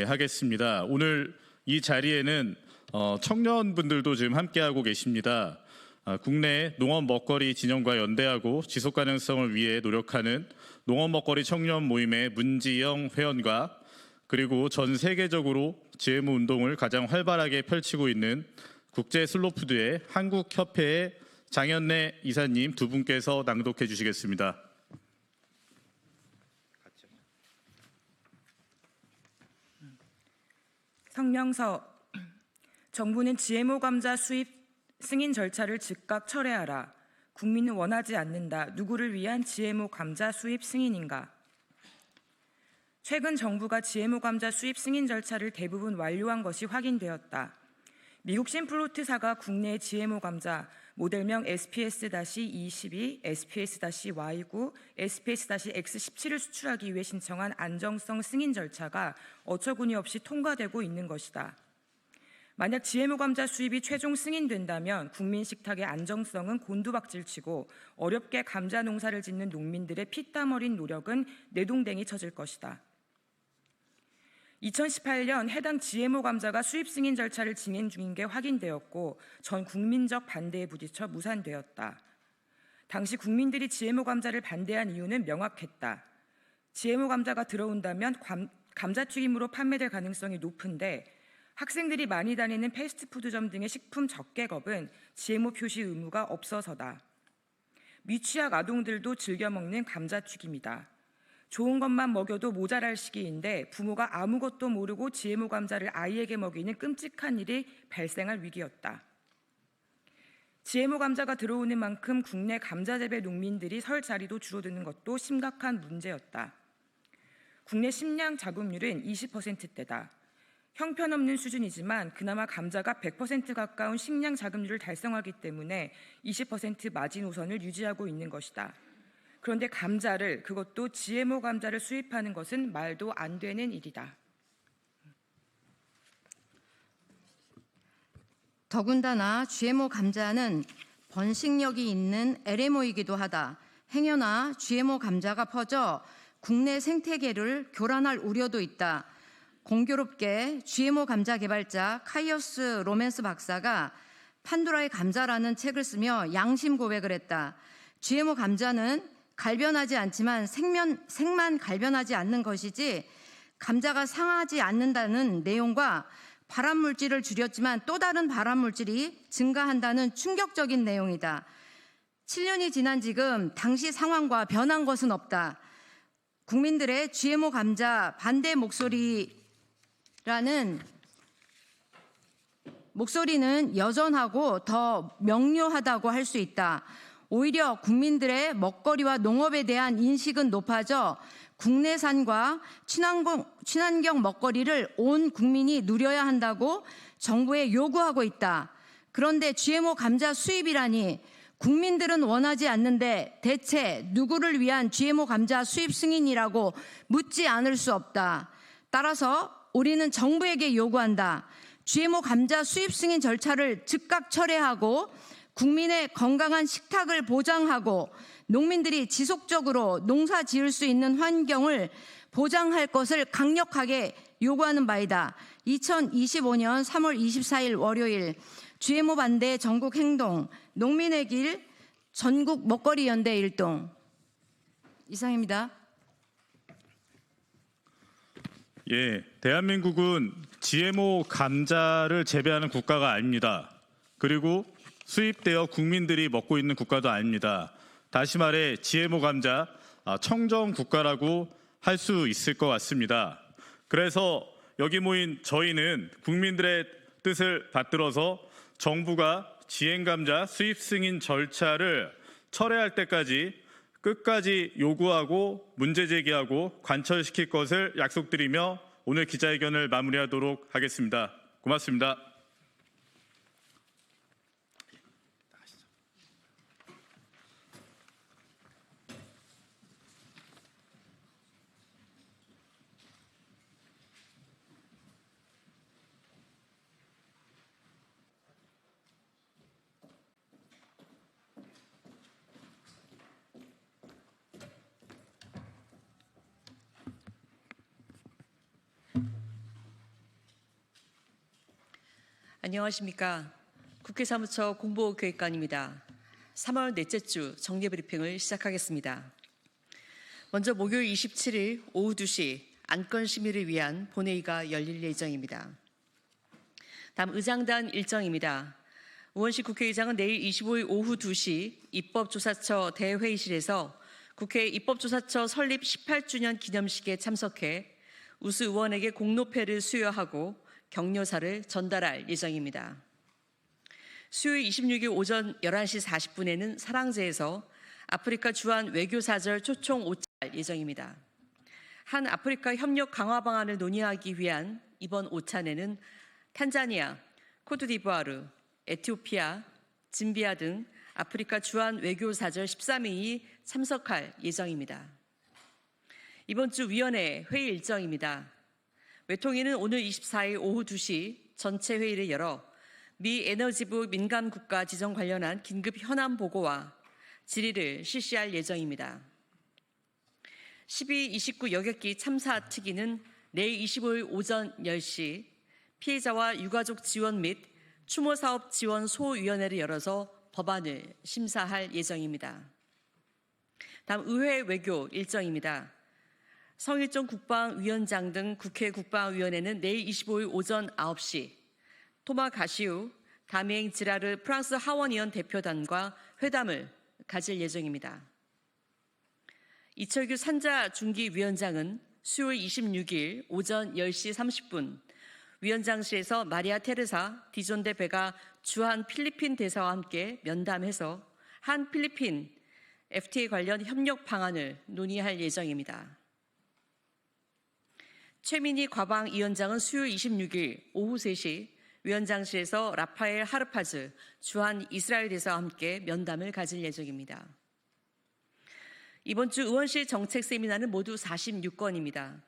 하겠습니다. 오늘 이 자리에는 청년분들도 지금 함께하고 계십니다. 국내 농업 먹거리 진영과 연대하고 지속 가능성을 위해 노력하는 농업 먹거리 청년 모임의 문지영 회원과 그리고 전 세계적으로 GMO 운동을 가장 활발하게 펼치고 있는 국제 슬로푸드의 한국협회의 장현래 이사님 두 분께서 낭독해 주시겠습니다. 성명서. 정부는 GMO 감자 수입 승인 절차를 즉각 철회하라. 국민은 원하지 않는다. 누구를 위한 GMO 감자 수입 승인인가? 최근 정부가 GMO 감자 수입 승인 절차를 대부분 완료한 것이 확인되었다. 미국 심플로트사가 국내 GMO 감자 모델명 SPS-22, SPS-Y9, SPS-X17을 수출하기 위해 신청한 안정성 승인 절차가 어처구니 없이 통과되고 있는 것이다. 만약 GMO 감자 수입이 최종 승인된다면 국민 식탁의 안정성은 곤두박질치고 어렵게 감자 농사를 짓는 농민들의 피땀 어린 노력은 내동댕이 쳐질 것이다. 2018년 해당 GMO 감자가 수입 승인 절차를 진행 중인 게 확인되었고 전 국민적 반대에 부딪혀 무산되었다. 당시 국민들이 GMO 감자를 반대한 이유는 명확했다. GMO 감자가 들어온다면 감자튀김으로 판매될 가능성이 높은데 학생들이 많이 다니는 패스트푸드점 등의 식품 적개겁은 GMO 표시 의무가 없어서다. 미취학 아동들도 즐겨 먹는 감자튀김이다. 좋은 것만 먹여도 모자랄 시기인데 부모가 아무것도 모르고 GMO 감자를 아이에게 먹이는 끔찍한 일이 발생할 위기였다. GMO 감자가 들어오는 만큼 국내 감자 재배 농민들이 설 자리도 줄어드는 것도 심각한 문제였다. 국내 식량 자급률은 20%대다. 형편없는 수준이지만 그나마 감자가 100% 가까운 식량 자급률을 달성하기 때문에 20% 마지노선을 유지하고 있는 것이다. 그런데 감자를, 그것도 GMO 감자를 수입하는 것은 말도 안 되는 일이다. 더군다나 GMO 감자는 번식력이 있는 LMO이기도 하다. 행여나 GMO 감자가 퍼져 국내 생태계를 교란할 우려도 있다. 공교롭게 GMO 감자 개발자 카이어스 로맨스 박사가 판도라의 감자라는 책을 쓰며 양심 고백을 했다. GMO 감자는 갈변하지 않지만 생만 갈변하지 않는 것이지 감자가 상하지 않는다는 내용과 발암 물질을 줄였지만 또 다른 발암 물질이 증가한다는 충격적인 내용이다. 7년이 지난 지금 당시 상황과 변한 것은 없다. 국민들의 GMO 감자 반대 목소리는 여전하고 더 명료하다고 할 수 있다. 오히려 국민들의 먹거리와 농업에 대한 인식은 높아져 국내산과 친환경 먹거리를 온 국민이 누려야 한다고 정부에 요구하고 있다. 그런데 GMO 감자 수입이라니 국민들은 원하지 않는데 대체 누구를 위한 GMO 감자 수입 승인이라고 묻지 않을 수 없다. 따라서 우리는 정부에게 요구한다. GMO 감자 수입 승인 절차를 즉각 철회하고 국민의 건강한 식탁을 보장하고 농민들이 지속적으로 농사 지을 수 있는 환경을 보장할 것을 강력하게 요구하는 바이다. 2025년 3월 24일 월요일 GMO 반대 전국 행동 농민의 길 전국 먹거리 연대 일동. 이상입니다. 예, 대한민국은 GMO 감자를 재배하는 국가가 아닙니다. 그리고 수입되어 국민들이 먹고 있는 국가도 아닙니다. 다시 말해 GMO 감자 청정 국가라고 할 수 있을 것 같습니다. 그래서 여기 모인 저희는 국민들의 뜻을 받들어서 정부가 GM 감자 수입 승인 절차를 철회할 때까지 끝까지 요구하고 문제 제기하고 관철시킬 것을 약속드리며 오늘 기자회견을 마무리하도록 하겠습니다. 고맙습니다. 안녕하십니까. 국회 사무처 공보교육관입니다. 3월 넷째 주 정례 브리핑을 시작하겠습니다. 먼저 목요일 27일 오후 2시 안건 심의를 위한 본회의가 열릴 예정입니다. 다음 의장단 일정입니다. 우원식 국회의장은 내일 25일 오후 2시 입법조사처 대회의실에서 국회 입법조사처 설립 18주년 기념식에 참석해 우수 의원에게 공로패를 수여하고 격려사를 전달할 예정입니다. 수요일 26일 오전 11시 40분에는 사랑제에서 아프리카 주한 외교사절 초청 오찬할 예정입니다. 한 아프리카 협력 강화 방안을 논의하기 위한 이번 오찬에는 탄자니아, 코트디부아르, 에티오피아, 짐비아 등 아프리카 주한 외교사절 13인이 참석할 예정입니다. 이번 주 위원회 회의 일정입니다. 외통위는 오늘 24일 오후 2시 전체 회의를 열어 미 에너지부 민감국가 지정 관련한 긴급 현안 보고와 질의를 실시할 예정입니다. 12, 29 여객기 참사 특위는 내일 25일 오전 10시 피해자와 유가족 지원 및 추모사업 지원 소위원회를 열어서 법안을 심사할 예정입니다. 다음 의회 외교 일정입니다. 성일종 국방위원장 등 국회 국방위원회는 내일 25일 오전 9시 토마 가시우 다미엥 지라르 프랑스 하원의원 대표단과 회담을 가질 예정입니다. 이철규 산자 중기위원장은 수요일 26일 오전 10시 30분 위원장실에서 마리아 테레사 디존데 베가 주한 필리핀 대사와 함께 면담해서 한 필리핀 FTA 관련 협력 방안을 논의할 예정입니다. 최민희 과방위원장은 수요일 26일 오후 3시 위원장실에서 라파엘 하르파즈 주한 이스라엘 대사와 함께 면담을 가질 예정입니다. 이번 주 의원실 정책 세미나는 모두 46건입니다.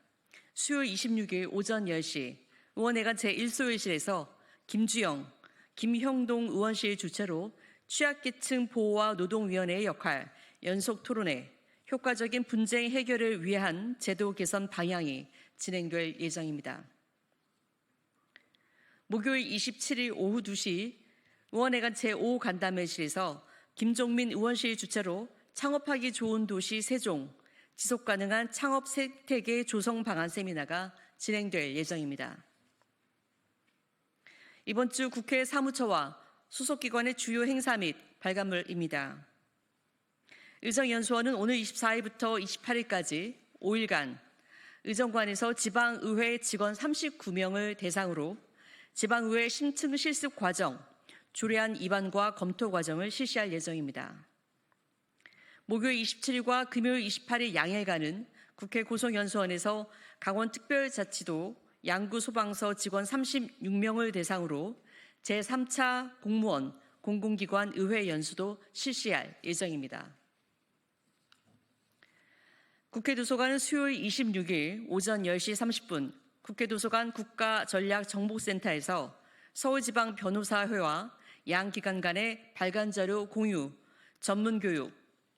수요일 26일 오전 10시 의원회관 제1소위실에서 김주영, 김형동 의원실 주최로 취약계층 보호와 노동위원회의 역할, 연속 토론회, 효과적인 분쟁 해결을 위한 제도 개선 방향이 진행될 예정입니다. 목요일 27일 오후 2시 의원회관 제5간담회실에서 김종민 의원실 주최로 창업하기 좋은 도시 세종, 지속가능한 창업 생태계 조성 방안 세미나가 진행될 예정입니다. 이번 주 국회 사무처와 소속기관의 주요 행사 및 발간물입니다. 의정연수원은 오늘 24일부터 28일까지 5일간 의정관에서 지방의회 직원 39명을 대상으로 지방의회 심층 실습 과정, 조례안 입안과 검토 과정을 실시할 예정입니다. 목요일 27일과 금요일 28일 양일간은 국회 고성연수원에서 강원특별자치도 양구소방서 직원 36명을 대상으로 제3차 공무원 공공기관 의회 연수도 실시할 예정입니다. 국회도서관은 수요일 26일 오전 10시 30분 국회도서관 국가전략정보센터에서 서울지방변호사회와 양 기관 간의 발간자료 공유, 전문교육,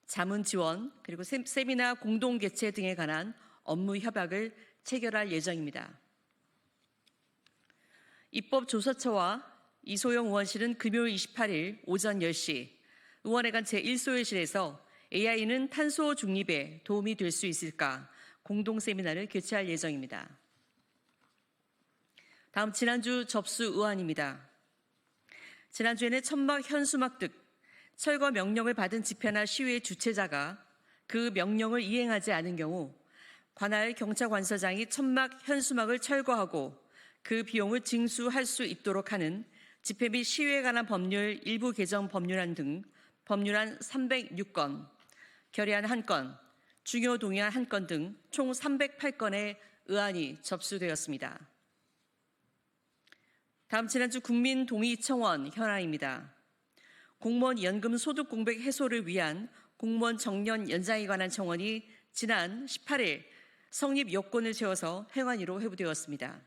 자문지원, 그리고 세미나 공동개최 등에 관한 업무 협약을 체결할 예정입니다. 입법조사처와 이소영 의원실은 금요일 28일 오전 10시 의원회관 제1소요실에서 AI는 탄소 중립에 도움이 될 수 있을까 공동 세미나를 개최할 예정입니다. 다음 지난주 접수 의안입니다. 지난주에는 천막, 현수막 등 철거 명령을 받은 집회나 시위의 주최자가 그 명령을 이행하지 않은 경우 관할 경찰관서장이 천막, 현수막을 철거하고 그 비용을 징수할 수 있도록 하는 집회 및 시위에 관한 법률 일부 개정 법률안 등 법률안 306건, 결의안 1건, 중요 동의안 1건 등 총 308건의 의안이 접수되었습니다. 다음 지난주 국민동의청원 현안입니다. 공무원 연금 소득 공백 해소를 위한 공무원 정년 연장에 관한 청원이 지난 18일 성립 요건을 채워서 행안위로 회부되었습니다.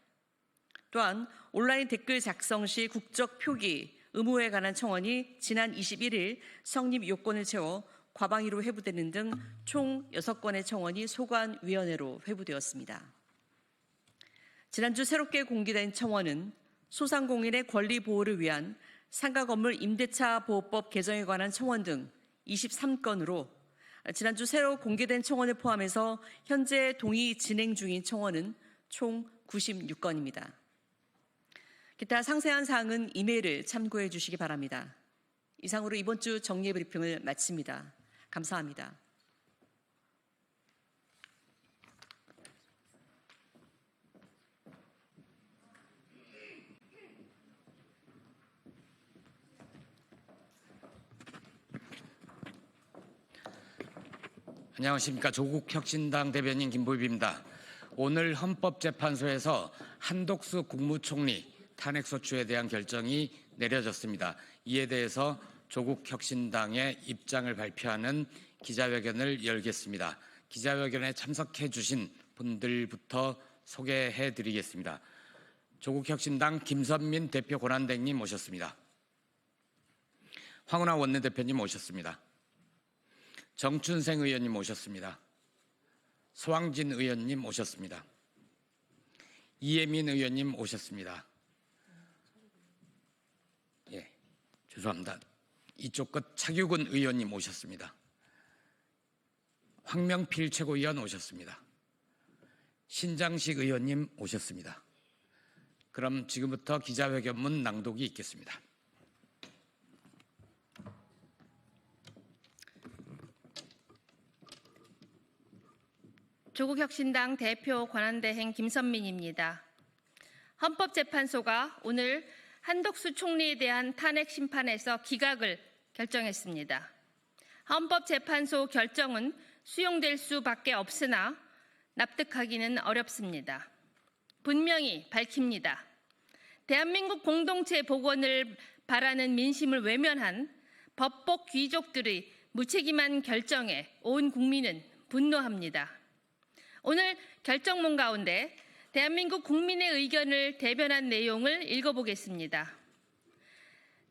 또한 온라인 댓글 작성 시 국적 표기 의무에 관한 청원이 지난 21일 성립 요건을 채워 과방위로 회부되는 등 총 6건의 청원이 소관위원회로 회부되었습니다. 지난주 새롭게 공개된 청원은 소상공인의 권리 보호를 위한 상가 건물 임대차 보호법 개정에 관한 청원 등 23건으로 지난주 새로 공개된 청원을 포함해서 현재 동의 진행 중인 청원은 총 96건입니다. 기타 상세한 사항은 이메일을 참고해 주시기 바랍니다. 이상으로 이번 주 정례 브리핑을 마칩니다. 감사합니다. 안녕하십니까. 조국혁신당 대변인 김보입입니다. 오늘 헌법재판소에서 한독수 국무총리 탄핵소추에 대한 결정이 내려졌습니다. 이에 대해서 조국혁신당의 입장을 발표하는 기자회견을 열겠습니다. 기자회견에 참석해 주신 분들부터 소개해 드리겠습니다. 조국혁신당 김선민 대표 권한대행님 모셨습니다. 황운하 원내대표님 모셨습니다. 정춘생 의원님 모셨습니다. 소왕진 의원님 오셨습니다. 이혜민 의원님 오셨습니다. 예, 죄송합니다. 이쪽 끝 차규근 의원님 오셨습니다. 황명필 최고위원 오셨습니다. 신장식 의원님 오셨습니다. 그럼 지금부터 기자회견문 낭독이 있겠습니다. 조국혁신당 대표 권한대행 김선민입니다. 헌법재판소가 오늘 한덕수 총리에 대한 탄핵 심판에서 기각을 결정했습니다. 헌법재판소 결정은 수용될 수밖에 없으나 납득하기는 어렵습니다. 분명히 밝힙니다. 대한민국 공동체 복원을 바라는 민심을 외면한 법복 귀족들의 무책임한 결정에 온 국민은 분노합니다. 오늘 결정문 가운데 대한민국 국민의 의견을 대변한 내용을 읽어보겠습니다.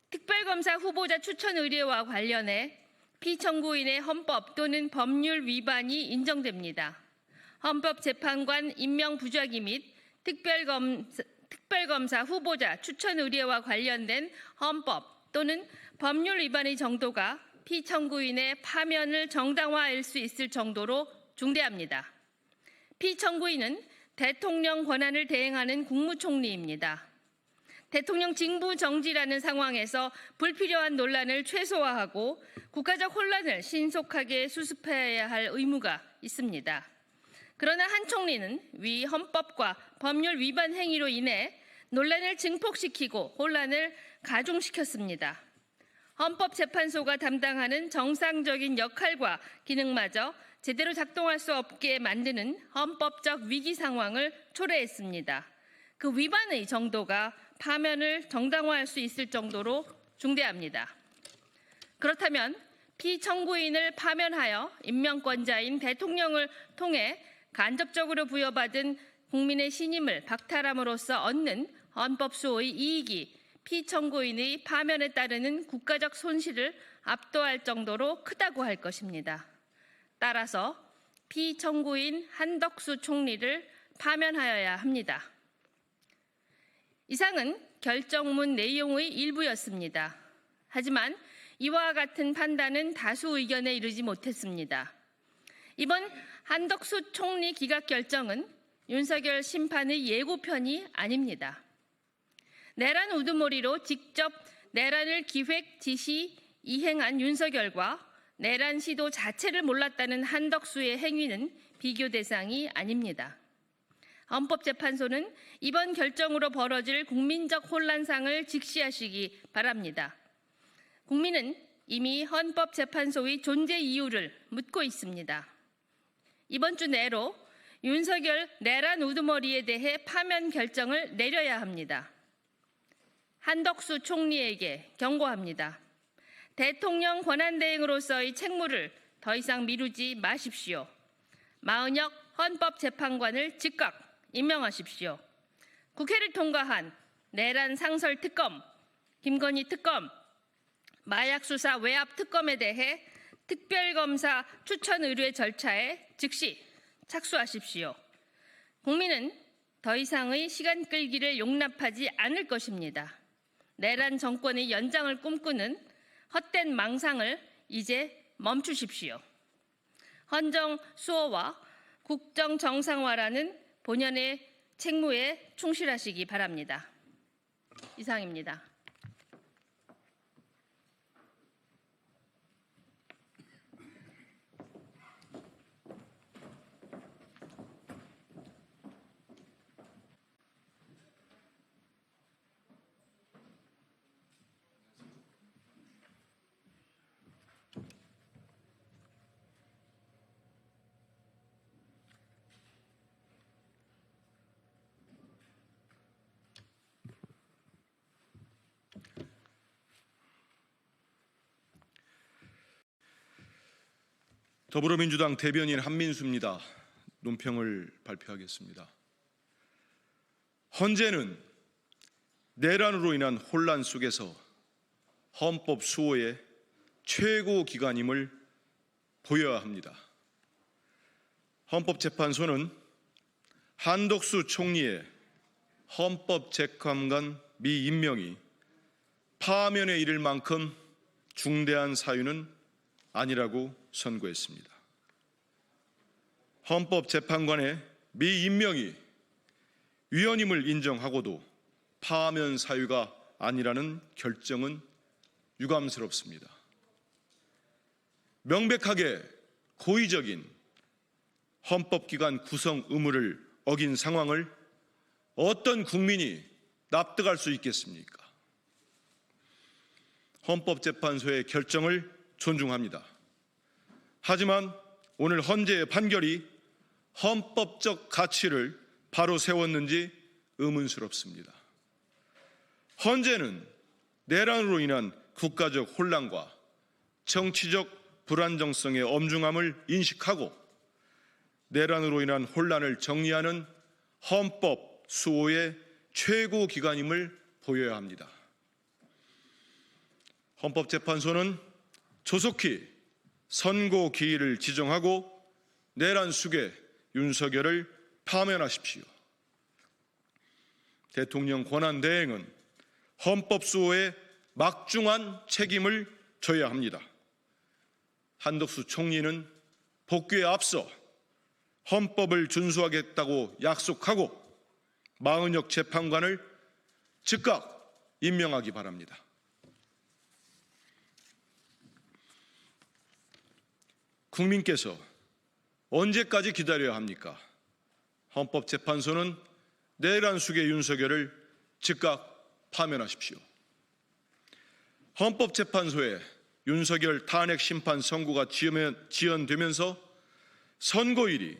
특별검사 후보자 추천 의뢰와 관련해 피청구인의 헌법 또는 법률 위반이 인정됩니다. 헌법재판관 임명 부작위 및 특별검사 후보자 추천 의뢰와 관련된 헌법 또는 법률 위반의 정도가 피청구인의 파면을 정당화할 수 있을 정도로 중대합니다. 피청구인은 대통령 권한을 대행하는 국무총리입니다. 대통령 직무 정지라는 상황에서 불필요한 논란을 최소화하고 국가적 혼란을 신속하게 수습해야 할 의무가 있습니다. 그러나 한 총리는 위 헌법과 법률 위반 행위로 인해 논란을 증폭시키고 혼란을 가중시켰습니다. 헌법재판소가 담당하는 정상적인 역할과 기능마저 제대로 작동할 수 없게 만드는 헌법적 위기 상황을 초래했습니다. 그 위반의 정도가 파면을 정당화할 수 있을 정도로 중대합니다. 그렇다면 피청구인을 파면하여 임명권자인 대통령을 통해 간접적으로 부여받은 국민의 신임을 박탈함으로써 얻는 헌법소의 이익이 피청구인의 파면에 따르는 국가적 손실을 압도할 정도로 크다고 할 것입니다. 따라서 피청구인 한덕수 총리를 파면하여야 합니다. 이상은 결정문 내용의 일부였습니다. 하지만 이와 같은 판단은 다수 의견에 이르지 못했습니다. 이번 한덕수 총리 기각 결정은 윤석열 심판의 예고편이 아닙니다. 내란 우두머리로 직접 내란을 기획, 지시, 이행한 윤석열과 내란 시도 자체를 몰랐다는 한덕수의 행위는 비교 대상이 아닙니다. 헌법재판소는 이번 결정으로 벌어질 국민적 혼란상을 직시하시기 바랍니다. 국민은 이미 헌법재판소의 존재 이유를 묻고 있습니다. 이번 주 내로 윤석열 내란 우두머리에 대해 파면 결정을 내려야 합니다. 한덕수 총리에게 경고합니다. 대통령 권한대행으로서의 책무를 더 이상 미루지 마십시오. 마은혁 헌법재판관을 즉각 임명하십시오. 국회를 통과한 내란 상설 특검, 김건희 특검, 마약 수사 외압 특검에 대해 특별검사 추천 의뢰 절차에 즉시 착수하십시오. 국민은 더 이상의 시간 끌기를 용납하지 않을 것입니다. 내란 정권의 연장을 꿈꾸는 헛된 망상을 이제 멈추십시오. 헌정 수호와 국정 정상화라는 본연의 책무에 충실하시기 바랍니다. 이상입니다. 더불어민주당 대변인 한민수입니다. 논평을 발표하겠습니다. 헌재는 내란으로 인한 혼란 속에서 헌법 수호의 최고 기관임을 보여야 합니다. 헌법재판소는 한덕수 총리의 헌법재판관 미임명이 파면에 이를 만큼 중대한 사유는 아니라고 선고했습니다. 헌법재판관의 미임명이 위헌임을 인정하고도 파면 사유가 아니라는 결정은 유감스럽습니다. 명백하게 고의적인 헌법기관 구성 의무를 어긴 상황을 어떤 국민이 납득할 수 있겠습니까? 헌법재판소의 결정을 존중합니다. 하지만 오늘 헌재의 판결이 헌법적 가치를 바로 세웠는지 의문스럽습니다. 헌재는 내란으로 인한 국가적 혼란과 정치적 불안정성의 엄중함을 인식하고 내란으로 인한 혼란을 정리하는 헌법 수호의 최고 기관임을 보여야 합니다. 헌법재판소는 조속히 선고 기일을 지정하고 내란 수괴 윤석열을 파면하십시오. 대통령 권한대행은 헌법 수호의 막중한 책임을 져야 합니다. 한덕수 총리는 복귀에 앞서 헌법을 준수하겠다고 약속하고 마은혁 재판관을 즉각 임명하기 바랍니다. 국민께서 언제까지 기다려야 합니까? 헌법재판소는 내란 수괴 윤석열을 즉각 파면하십시오. 헌법재판소의 윤석열 탄핵 심판 선고가 지연되면서 선고일이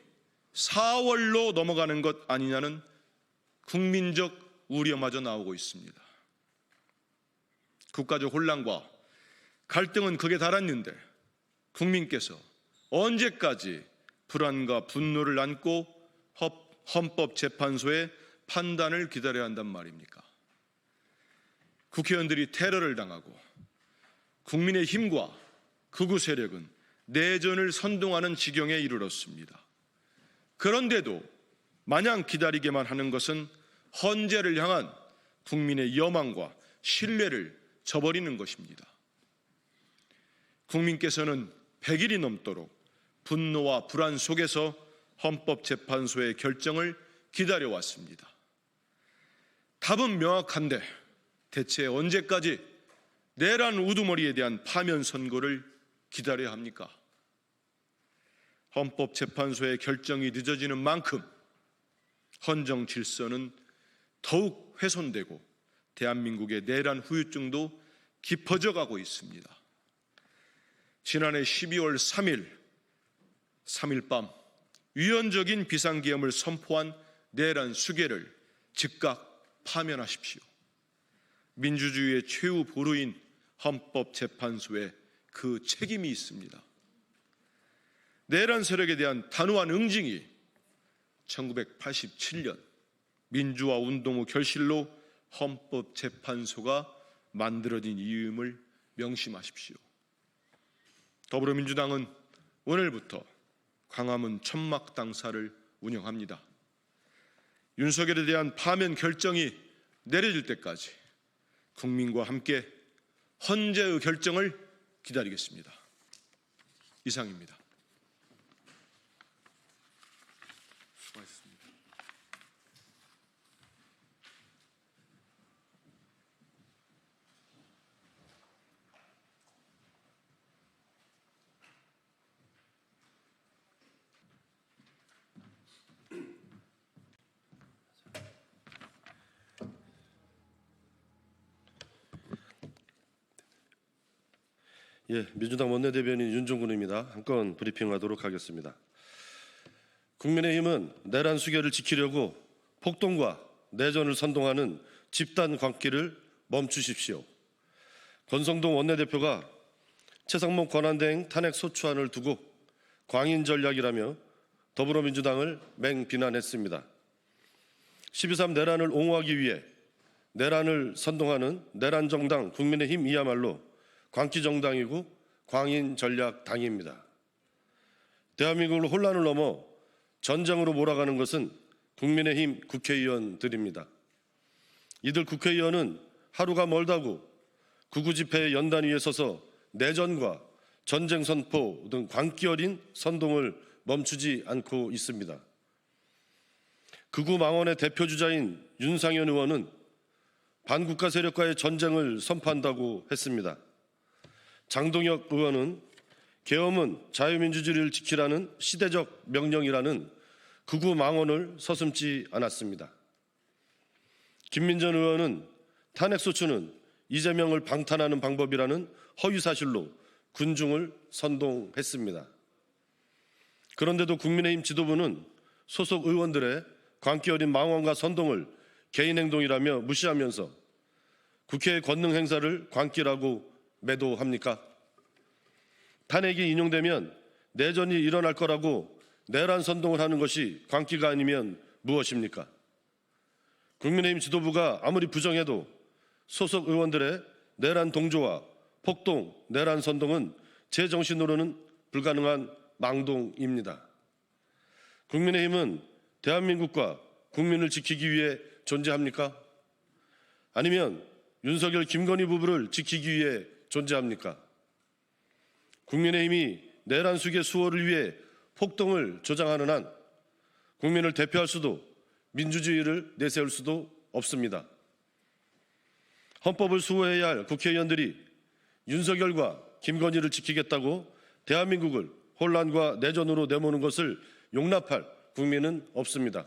4월로 넘어가는 것 아니냐는 국민적 우려마저 나오고 있습니다. 국가적 혼란과 갈등은 극에 달했는데 국민께서 언제까지 불안과 분노를 안고 헌법재판소의 판단을 기다려야 한단 말입니까? 국회의원들이 테러를 당하고 국민의힘과 극우 세력은 내전을 선동하는 지경에 이르렀습니다. 그런데도 마냥 기다리게만 하는 것은 헌재를 향한 국민의 여망과 신뢰를 저버리는 것입니다. 국민께서는 100일이 넘도록 분노와 불안 속에서 헌법재판소의 결정을 기다려왔습니다. 답은 명확한데 대체 언제까지 내란 우두머리에 대한 파면 선고를 기다려야 합니까? 헌법재판소의 결정이 늦어지는 만큼 헌정 질서는 더욱 훼손되고 대한민국의 내란 후유증도 깊어져 가고 있습니다. 지난해 12월 3일 밤 위헌적인 비상계엄을 선포한 내란 수괴를 즉각 파면하십시오. 민주주의의 최후 보루인 헌법재판소에 그 책임이 있습니다. 내란 세력에 대한 단호한 응징이 1987년 민주화 운동 후 결실로 헌법재판소가 만들어진 이유임을 명심하십시오. 더불어민주당은 오늘부터 광화문 천막당사를 운영합니다. 윤석열에 대한 파면 결정이 내려질 때까지 국민과 함께 헌재의 결정을 기다리겠습니다. 이상입니다. 수고하셨습니다. 예, 민주당 원내대변인 윤종군입니다. 한 건 브리핑하도록 하겠습니다. 국민의힘은 내란 수괴를 지키려고 폭동과 내전을 선동하는 집단 광기를 멈추십시오. 권성동 원내대표가 최상목 권한대행 탄핵 소추안을 두고 광인 전략이라며 더불어민주당을 맹비난했습니다. 12.3 내란을 옹호하기 위해 내란을 선동하는 내란정당 국민의힘이야말로 광기정당이고 광인전략당입니다. 대한민국을 혼란을 넘어 전쟁으로 몰아가는 것은 국민의힘 국회의원들입니다. 이들 국회의원은 하루가 멀다고 구구집회의 연단 위에 서서 내전과 전쟁 선포 등 광기 어린 선동을 멈추지 않고 있습니다. 극우 망언의 대표주자인 윤상현 의원은 반국가 세력과의 전쟁을 선포한다고 했습니다. 장동혁 의원은 계엄은 자유민주주의를 지키라는 시대적 명령이라는 극우 망언을 서슴지 않았습니다. 김민전 의원은 탄핵소추는 이재명을 방탄하는 방법이라는 허위사실로 군중을 선동했습니다. 그런데도 국민의힘 지도부는 소속 의원들의 광기 어린 망언과 선동을 개인행동이라며 무시하면서 국회의 권능 행사를 광기라고 매도합니까? 탄핵이 인용되면 내전이 일어날 거라고 내란 선동을 하는 것이 광기가 아니면 무엇입니까? 국민의힘 지도부가 아무리 부정해도 소속 의원들의 내란 동조와 폭동, 내란 선동은 제 정신으로는 불가능한 망동입니다. 국민의힘은 대한민국과 국민을 지키기 위해 존재합니까? 아니면 윤석열, 김건희 부부를 지키기 위해 존재합니까? 국민의힘이 내란 수괴 수호를 위해 폭동을 조장하는 한 국민을 대표할 수도 민주주의를 내세울 수도 없습니다. 헌법을 수호해야 할 국회의원들이 윤석열과 김건희를 지키겠다고 대한민국을 혼란과 내전으로 내모는 것을 용납할 국민은 없습니다.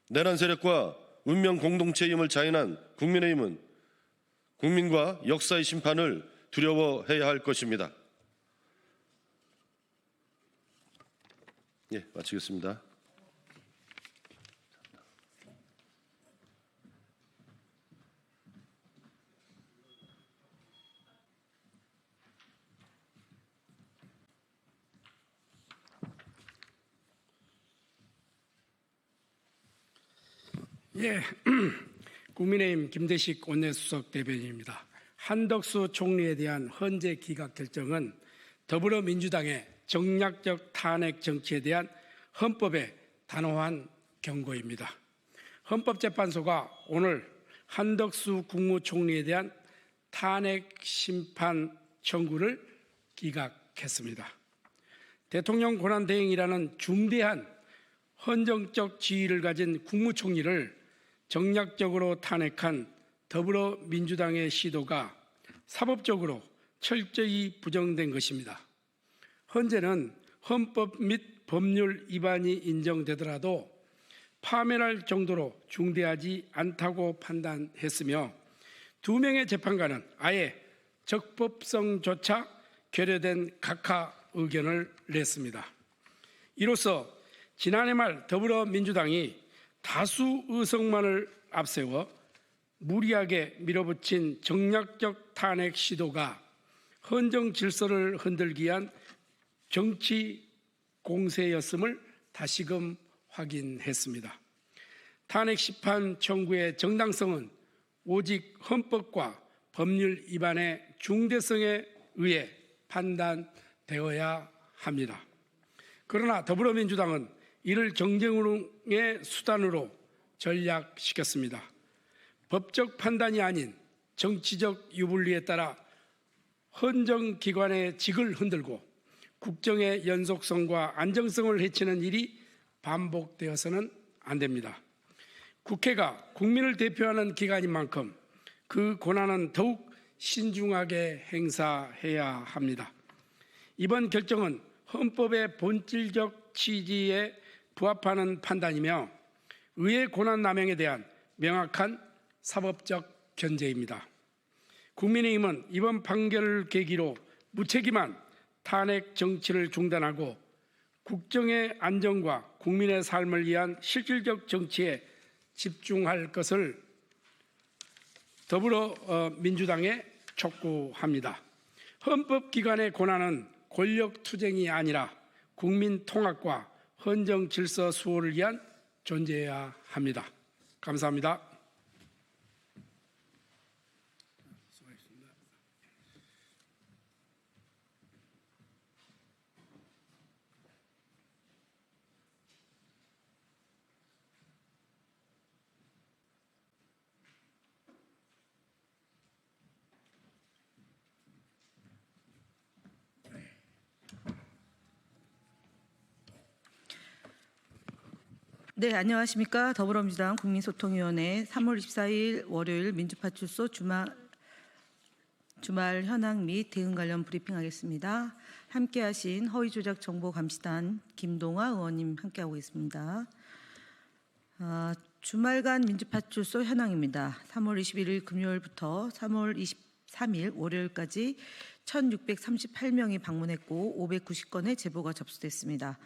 내란 세력과 운명 공동체임을 자인한 국민의힘은 국민과 역사의 심판을 두려워해야 할 것입니다. 예, 마치겠습니다. 예, 국민의힘 김대식 원내수석 대변인입니다. 한덕수 총리에 대한 헌재 기각 결정은 더불어민주당의 정략적 탄핵 정치에 대한 헌법의 단호한 경고입니다. 헌법재판소가 오늘 한덕수 국무총리에 대한 탄핵 심판 청구를 기각했습니다. 대통령 권한대행이라는 중대한 헌정적 지위를 가진 국무총리를 정략적으로 탄핵한 더불어민주당의 시도가 사법적으로 철저히 부정된 것입니다. 헌재는 헌법 및 법률 위반이 인정되더라도 파면할 정도로 중대하지 않다고 판단했으며 2명의 재판관은 아예 적법성조차 결여된 각하 의견을 냈습니다. 이로써 지난해 말 더불어민주당이 다수 의석만을 앞세워 무리하게 밀어붙인 정략적 탄핵 시도가 헌정 질서를 흔들기 위한 정치 공세였음을 다시금 확인했습니다. 탄핵 심판 청구의 정당성은 오직 헌법과 법률 위반의 중대성에 의해 판단되어야 합니다. 그러나 더불어민주당은 이를 정쟁의 수단으로 전략시켰습니다. 법적 판단이 아닌 정치적 유불리에 따라 헌정기관의 직을 흔들고 국정의 연속성과 안정성을 해치는 일이 반복되어서는 안 됩니다. 국회가 국민을 대표하는 기관인 만큼 그 권한은 더욱 신중하게 행사해야 합니다. 이번 결정은 헌법의 본질적 취지에 부합하는 판단이며 의회 권한 남용에 대한 명확한 사법적 견제입니다. 국민의힘은 이번 판결을 계기로 무책임한 탄핵 정치를 중단하고 국정의 안정과 국민의 삶을 위한 실질적 정치에 집중할 것을 더불어민주당에 촉구합니다. 헌법기관의 권한은 권력투쟁이 아니라 국민 통합과 헌정 질서 수호를 위한 존재해야 합니다. 감사합니다. 네, 안녕하십니까. 더불어민주당 국민소통위원회 3월 24일 월요일 민주파출소 주말 현황 및 대응 관련 브리핑하겠습니다. 함께하신 허위조작정보감시단 김동화 의원님 함께하고 있습니다. 주말간 민주파출소 현황입니다. 3월 21일 금요일부터 3월 23일 월요일까지 1,638명이 방문했고 590건의 제보가 접수됐습니다.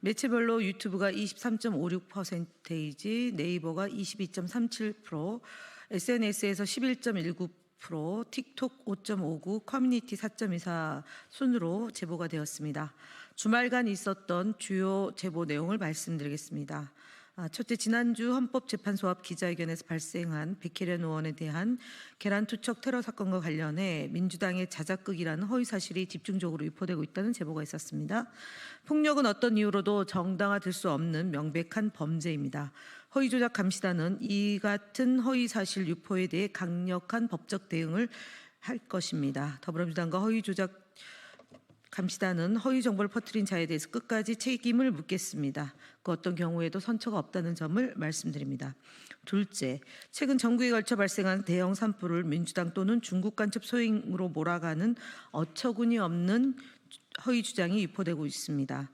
매체별로 유튜브가 23.56%이지 네이버가 22.37%, SNS에서 11.19%, 틱톡 5.59%, 커뮤니티 4.24% 순으로 제보가 되었습니다. 주말간 있었던 주요 제보 내용을 말씀드리겠습니다. 첫째, 지난주 헌법재판소 앞 기자회견에서 발생한 백혜련 의원에 대한 계란투척 테러 사건과 관련해 민주당의 자작극이라는 허위사실이 집중적으로 유포되고 있다는 제보가 있었습니다. 폭력은 어떤 이유로도 정당화될 수 없는 명백한 범죄입니다. 허위조작 감시단은 이 같은 허위사실 유포에 대해 강력한 법적 대응을 할 것입니다. 더불어민주당과 허위조작 감시단은 허위 정보를 퍼뜨린 자에 대해서 끝까지 책임을 묻겠습니다. 그 어떤 경우에도 선처가 없다는 점을 말씀드립니다. 둘째, 최근 전국에 걸쳐 발생한 대형 산불을 민주당 또는 중국 간첩 소행으로 몰아가는 어처구니 없는 허위 주장이 유포되고 있습니다.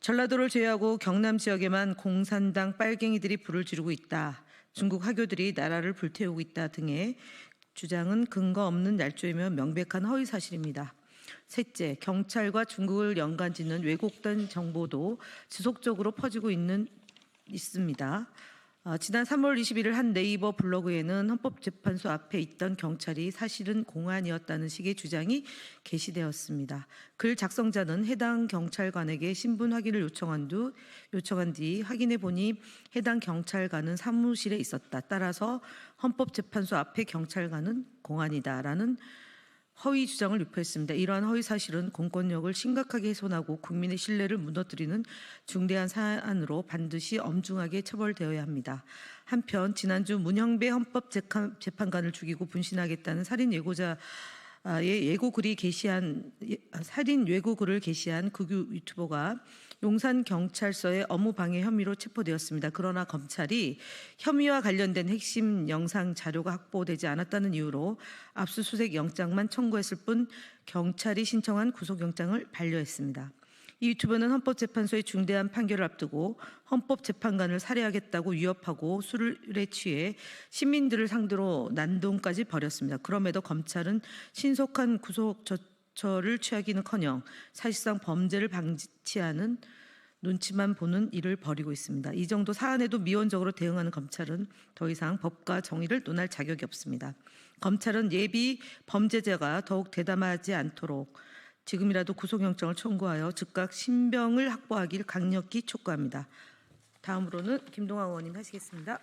전라도를 제외하고 경남 지역에만 공산당 빨갱이들이 불을 지르고 있다. 중국 화교들이 나라를 불태우고 있다 등의 주장은 근거 없는 날조이며 명백한 허위 사실입니다. 셋째, 경찰과 중국을 연관짓는 왜곡된 정보도 지속적으로 퍼지고 있습니다. 지난 3월 21일 한 네이버 블로그에는 헌법재판소 앞에 있던 경찰이 사실은 공안이었다는 식의 주장이 게시되었습니다. 글 작성자는 해당 경찰관에게 신분 확인을 요청한 뒤 확인해 보니 해당 경찰관은 사무실에 있었다. 따라서 헌법재판소 앞에 경찰관은 공안이다라는 허위 주장을 유포했습니다. 이러한 허위 사실은 공권력을 심각하게 훼손하고 국민의 신뢰를 무너뜨리는 중대한 사안으로 반드시 엄중하게 처벌되어야 합니다. 한편 지난주 문형배 헌법재판관을 죽이고 분신하겠다는 살인 예고자의 살인 예고글을 게시한 극우 유튜버가 용산 경찰서의 업무 방해 혐의로 체포되었습니다. 그러나 검찰이 혐의와 관련된 핵심 영상 자료가 확보되지 않았다는 이유로 압수수색 영장만 청구했을 뿐 경찰이 신청한 구속영장을 반려했습니다. 이 유튜버는 헌법재판소의 중대한 판결을 앞두고 헌법재판관을 살해하겠다고 위협하고 술에 취해 시민들을 상대로 난동까지 벌였습니다. 그럼에도 검찰은 신속한 구속 조처를 취하기는커녕 사실상 범죄를 방치하는 눈치만 보는 일을 벌이고 있습니다. 이 정도 사안에도 미온적으로 대응하는 검찰은 더 이상 법과 정의를 논할 자격이 없습니다. 검찰은 예비 범죄자가 더욱 대담하지 않도록 지금이라도 구속영장을 청구하여 즉각 신병을 확보하길 강력히 촉구합니다. 다음으로는 김동완 의원님 하시겠습니다.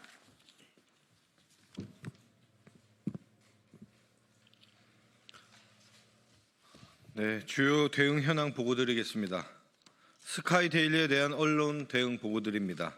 네, 주요 대응 현황 보고드리겠습니다. 스카이데일리에 대한 언론 대응 보고드립니다.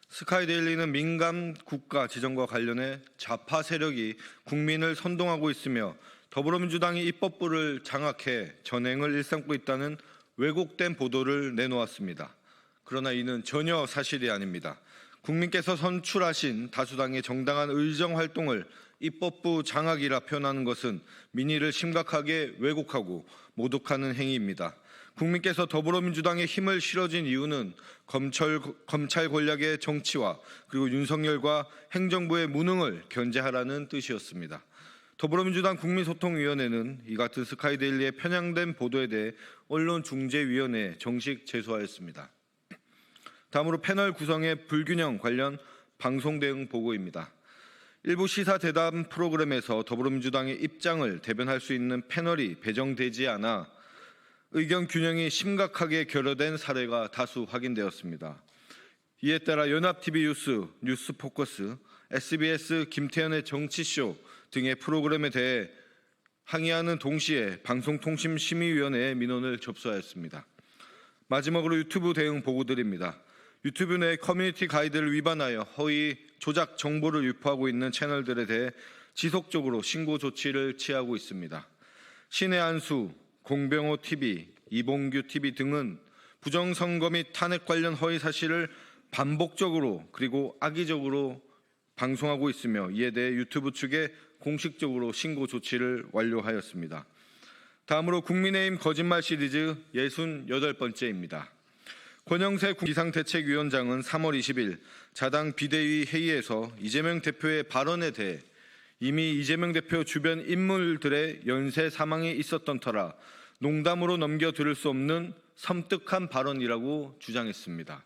스카이데일리는 민감 국가 지정과 관련해 좌파 세력이 국민을 선동하고 있으며 더불어민주당이 입법부를 장악해 전횡을 일삼고 있다는 왜곡된 보도를 내놓았습니다. 그러나 이는 전혀 사실이 아닙니다. 국민께서 선출하신 다수당의 정당한 의정 활동을 입법부 장악이라 표현하는 것은 민의를 심각하게 왜곡하고 모독하는 행위입니다. 국민께서 더불어민주당에 힘을 실어준 이유는 검찰 권력의 정치와 그리고 윤석열과 행정부의 무능을 견제하라는 뜻이었습니다. 더불어민주당 국민소통위원회는 이 같은 스카이데일리의 편향된 보도에 대해 언론중재위원회에 정식 제소하였습니다. 다음으로 패널 구성의 불균형 관련 방송 대응 보고입니다. 일부 시사대담 프로그램에서 더불어민주당의 입장을 대변할 수 있는 패널이 배정되지 않아 의견 균형이 심각하게 결여된 사례가 다수 확인되었습니다. 이에 따라 연합TV 뉴스, 뉴스포커스, SBS 김태현의 정치쇼 등의 프로그램에 대해 항의하는 동시에 방송통신심의위원회에 민원을 접수하였습니다. 마지막으로 유튜브 대응 보고드립니다. 유튜브 내 커뮤니티 가이드를 위반하여 허위 조작 정보를 유포하고 있는 채널들에 대해 지속적으로 신고 조치를 취하고 있습니다. 신의 안수, 공병호TV, 이봉규TV 등은 부정선거 및 탄핵 관련 허위 사실을 반복적으로 그리고 악의적으로 방송하고 있으며 이에 대해 유튜브 측에 공식적으로 신고 조치를 완료하였습니다. 다음으로 국민의힘 거짓말 시리즈 68번째입니다. 권영세 비상대책위원장은 3월 20일 자당 비대위 회의에서 이재명 대표의 발언에 대해 이미 이재명 대표 주변 인물들의 연쇄 사망이 있었던 터라 농담으로 넘겨 들을 수 없는 섬뜩한 발언이라고 주장했습니다.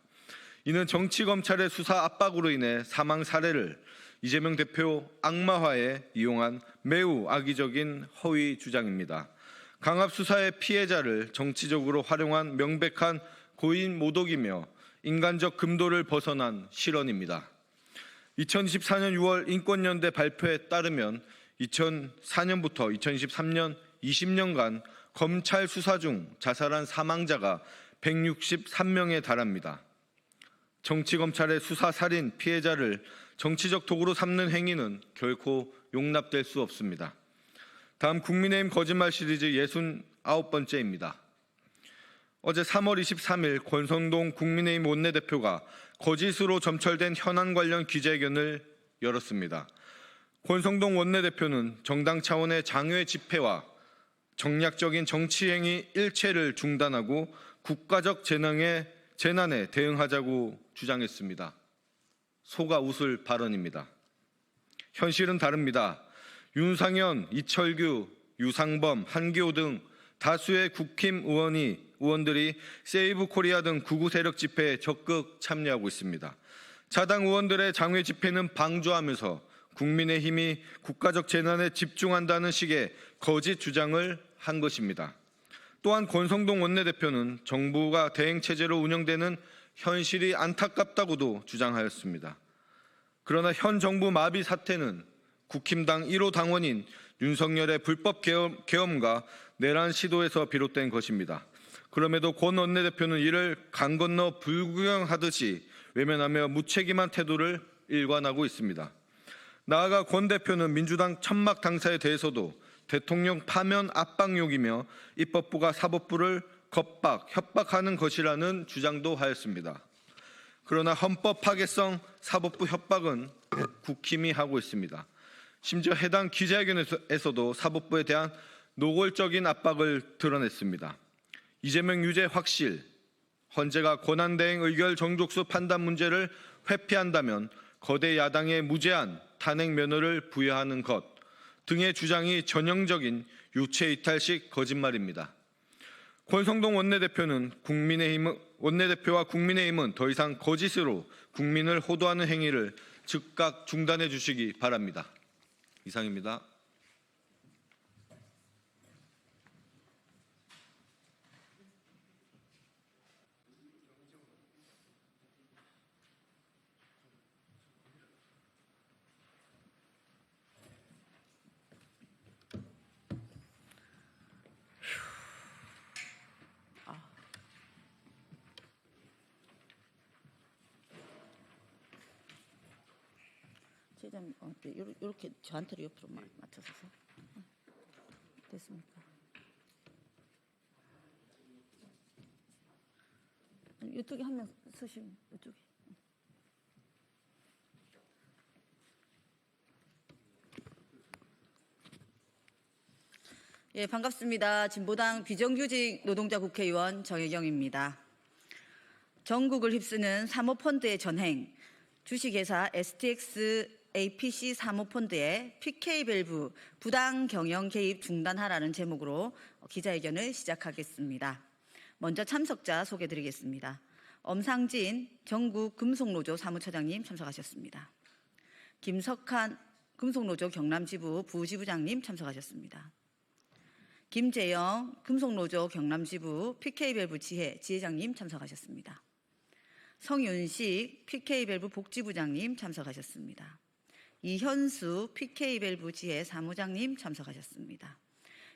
이는 정치검찰의 수사 압박으로 인해 사망 사례를 이재명 대표 악마화에 이용한 매우 악의적인 허위 주장입니다. 강압수사의 피해자를 정치적으로 활용한 명백한 고인 모독이며 인간적 금도를 벗어난 실언입니다. 2024년 6월 인권연대 발표에 따르면 2004년부터 2023년 20년간 검찰 수사 중 자살한 사망자가 163명에 달합니다. 정치검찰의 수사 살인 피해자를 정치적 도구로 삼는 행위는 결코 용납될 수 없습니다. 다음 국민의힘 거짓말 시리즈 69번째입니다. 어제 3월 23일 권성동 국민의힘 원내대표가 거짓으로 점철된 현안 관련 기자회견을 열었습니다. 권성동 원내대표는 정당 차원의 장외 집회와 정략적인 정치행위 일체를 중단하고 국가적 재난에 대응하자고 주장했습니다. 속아 웃을 발언입니다. 현실은 다릅니다. 윤상현, 이철규, 유상범, 한기호 등 다수의 국힘 의원들이 세이브 코리아 등 극우 세력 집회에 적극 참여하고 있습니다. 자당 의원들의 장외 집회는 방조하면서 국민의힘이 국가적 재난에 집중한다는 식의 거짓 주장을 한 것입니다. 또한 권성동 원내대표는 정부가 대행체제로 운영되는 현실이 안타깝다고도 주장하였습니다. 그러나 현 정부 마비 사태는 국힘당 1호 당원인 윤석열의 불법 계엄과 내란 시도에서 비롯된 것입니다. 그럼에도 권 원내대표는 이를 강 건너 불구경하듯이 외면하며 무책임한 태도를 일관하고 있습니다. 나아가 권 대표는 민주당 천막 당사에 대해서도 대통령 파면 압박용이며 입법부가 사법부를 겁박, 협박하는 것이라는 주장도 하였습니다. 그러나 헌법 파괴성 사법부 협박은 국힘이 하고 있습니다. 심지어 해당 기자회견에서도 사법부에 대한 노골적인 압박을 드러냈습니다. 이재명 유죄 확실, 헌재가 권한대행 의결 정족수 판단 문제를 회피한다면 거대 야당의 무제한 탄핵 면허를 부여하는 것 등의 주장이 전형적인 유체이탈식 거짓말입니다. 권성동 원내대표와 국민의힘은 더 이상 거짓으로 국민을 호도하는 행위를 즉각 중단해 주시기 바랍니다. 이상입니다. 최장 이렇게 저한테로 옆으로 맞춰서 됐습니까? 이쪽에 한 명 서시면 이쪽에. 예, 반갑습니다. 진보당 비정규직 노동자 국회의원 정혜경입니다. 전국을 휩쓰는 사모펀드의 전행, 주식회사 STX APC 사모펀드의 PK밸브 부당 경영 개입 중단하라는 제목으로 기자회견을 시작하겠습니다. 먼저 참석자 소개드리겠습니다. 엄상진 전국 금속노조 사무처장님 참석하셨습니다. 김석한 금속노조 경남지부 부지부장님 참석하셨습니다. 김재영 금속노조 경남지부 PK밸브 지회장님 참석하셨습니다. 성윤식 PK밸브 복지부장님 참석하셨습니다. 이현수 PK밸브 지회 사무장님 참석하셨습니다.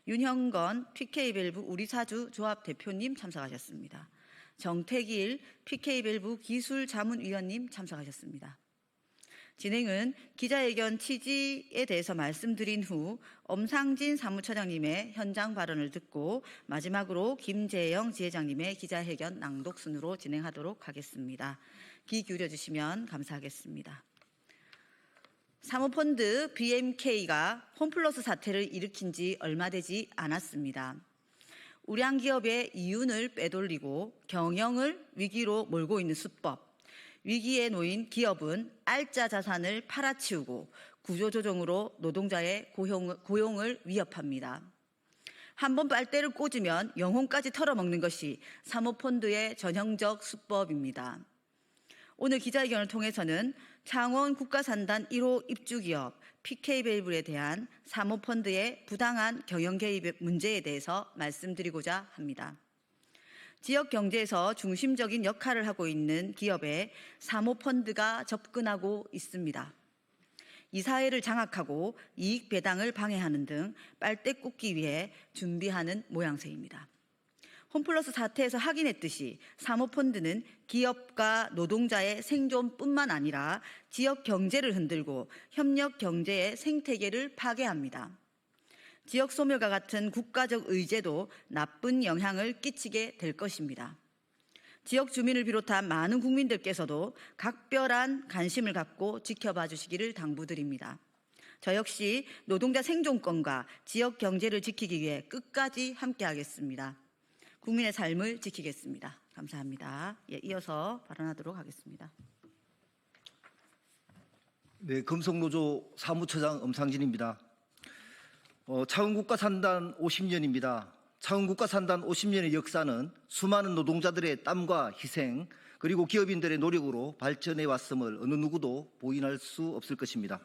윤형건 PK밸브 우리사주 조합 대표님 참석하셨습니다. 정태길 PK밸브 기술자문위원님 참석하셨습니다. 진행은 기자회견 취지에 대해서 말씀드린 후 엄상진 사무처장님의 현장 발언을 듣고 마지막으로 김재영 지회장님의 기자회견 낭독 순으로 진행하도록 하겠습니다. 귀 기울여 주시면 감사하겠습니다. 사모펀드 BMK가 홈플러스 사태를 일으킨 지 얼마 되지 않았습니다. 우량 기업의 이윤을 빼돌리고 경영을 위기로 몰고 있는 수법, 위기에 놓인 기업은 알짜 자산을 팔아치우고 구조조정으로 노동자의 고용을 위협합니다. 한번 빨대를 꽂으면 영혼까지 털어먹는 것이 사모펀드의 전형적 수법입니다. 오늘 기자회견을 통해서는 창원 국가산단 1호 입주기업 PK밸브에 대한 사모펀드의 부당한 경영 개입 문제에 대해서 말씀드리고자 합니다. 지역 경제에서 중심적인 역할을 하고 있는 기업에 사모펀드가 접근하고 있습니다. 이 사회를 장악하고 이익 배당을 방해하는 등 빨대 꽂기 위해 준비하는 모양새입니다. 홈플러스 사태에서 확인했듯이 사모펀드는 기업과 노동자의 생존뿐만 아니라 지역 경제를 흔들고 협력 경제의 생태계를 파괴합니다. 지역 소멸과 같은 국가적 의제도 나쁜 영향을 끼치게 될 것입니다. 지역 주민을 비롯한 많은 국민들께서도 각별한 관심을 갖고 지켜봐 주시기를 당부드립니다. 저 역시 노동자 생존권과 지역 경제를 지키기 위해 끝까지 함께하겠습니다. 국민의 삶을 지키겠습니다. 감사합니다. 예, 이어서 발언하도록 하겠습니다. 네, 금속노조 사무처장 엄상진입니다. 창원국가산단 50년입니다. 창원국가산단 50년의 역사는 수많은 노동자들의 땀과 희생 그리고 기업인들의 노력으로 발전해 왔음을 어느 누구도 부인할 수 없을 것입니다.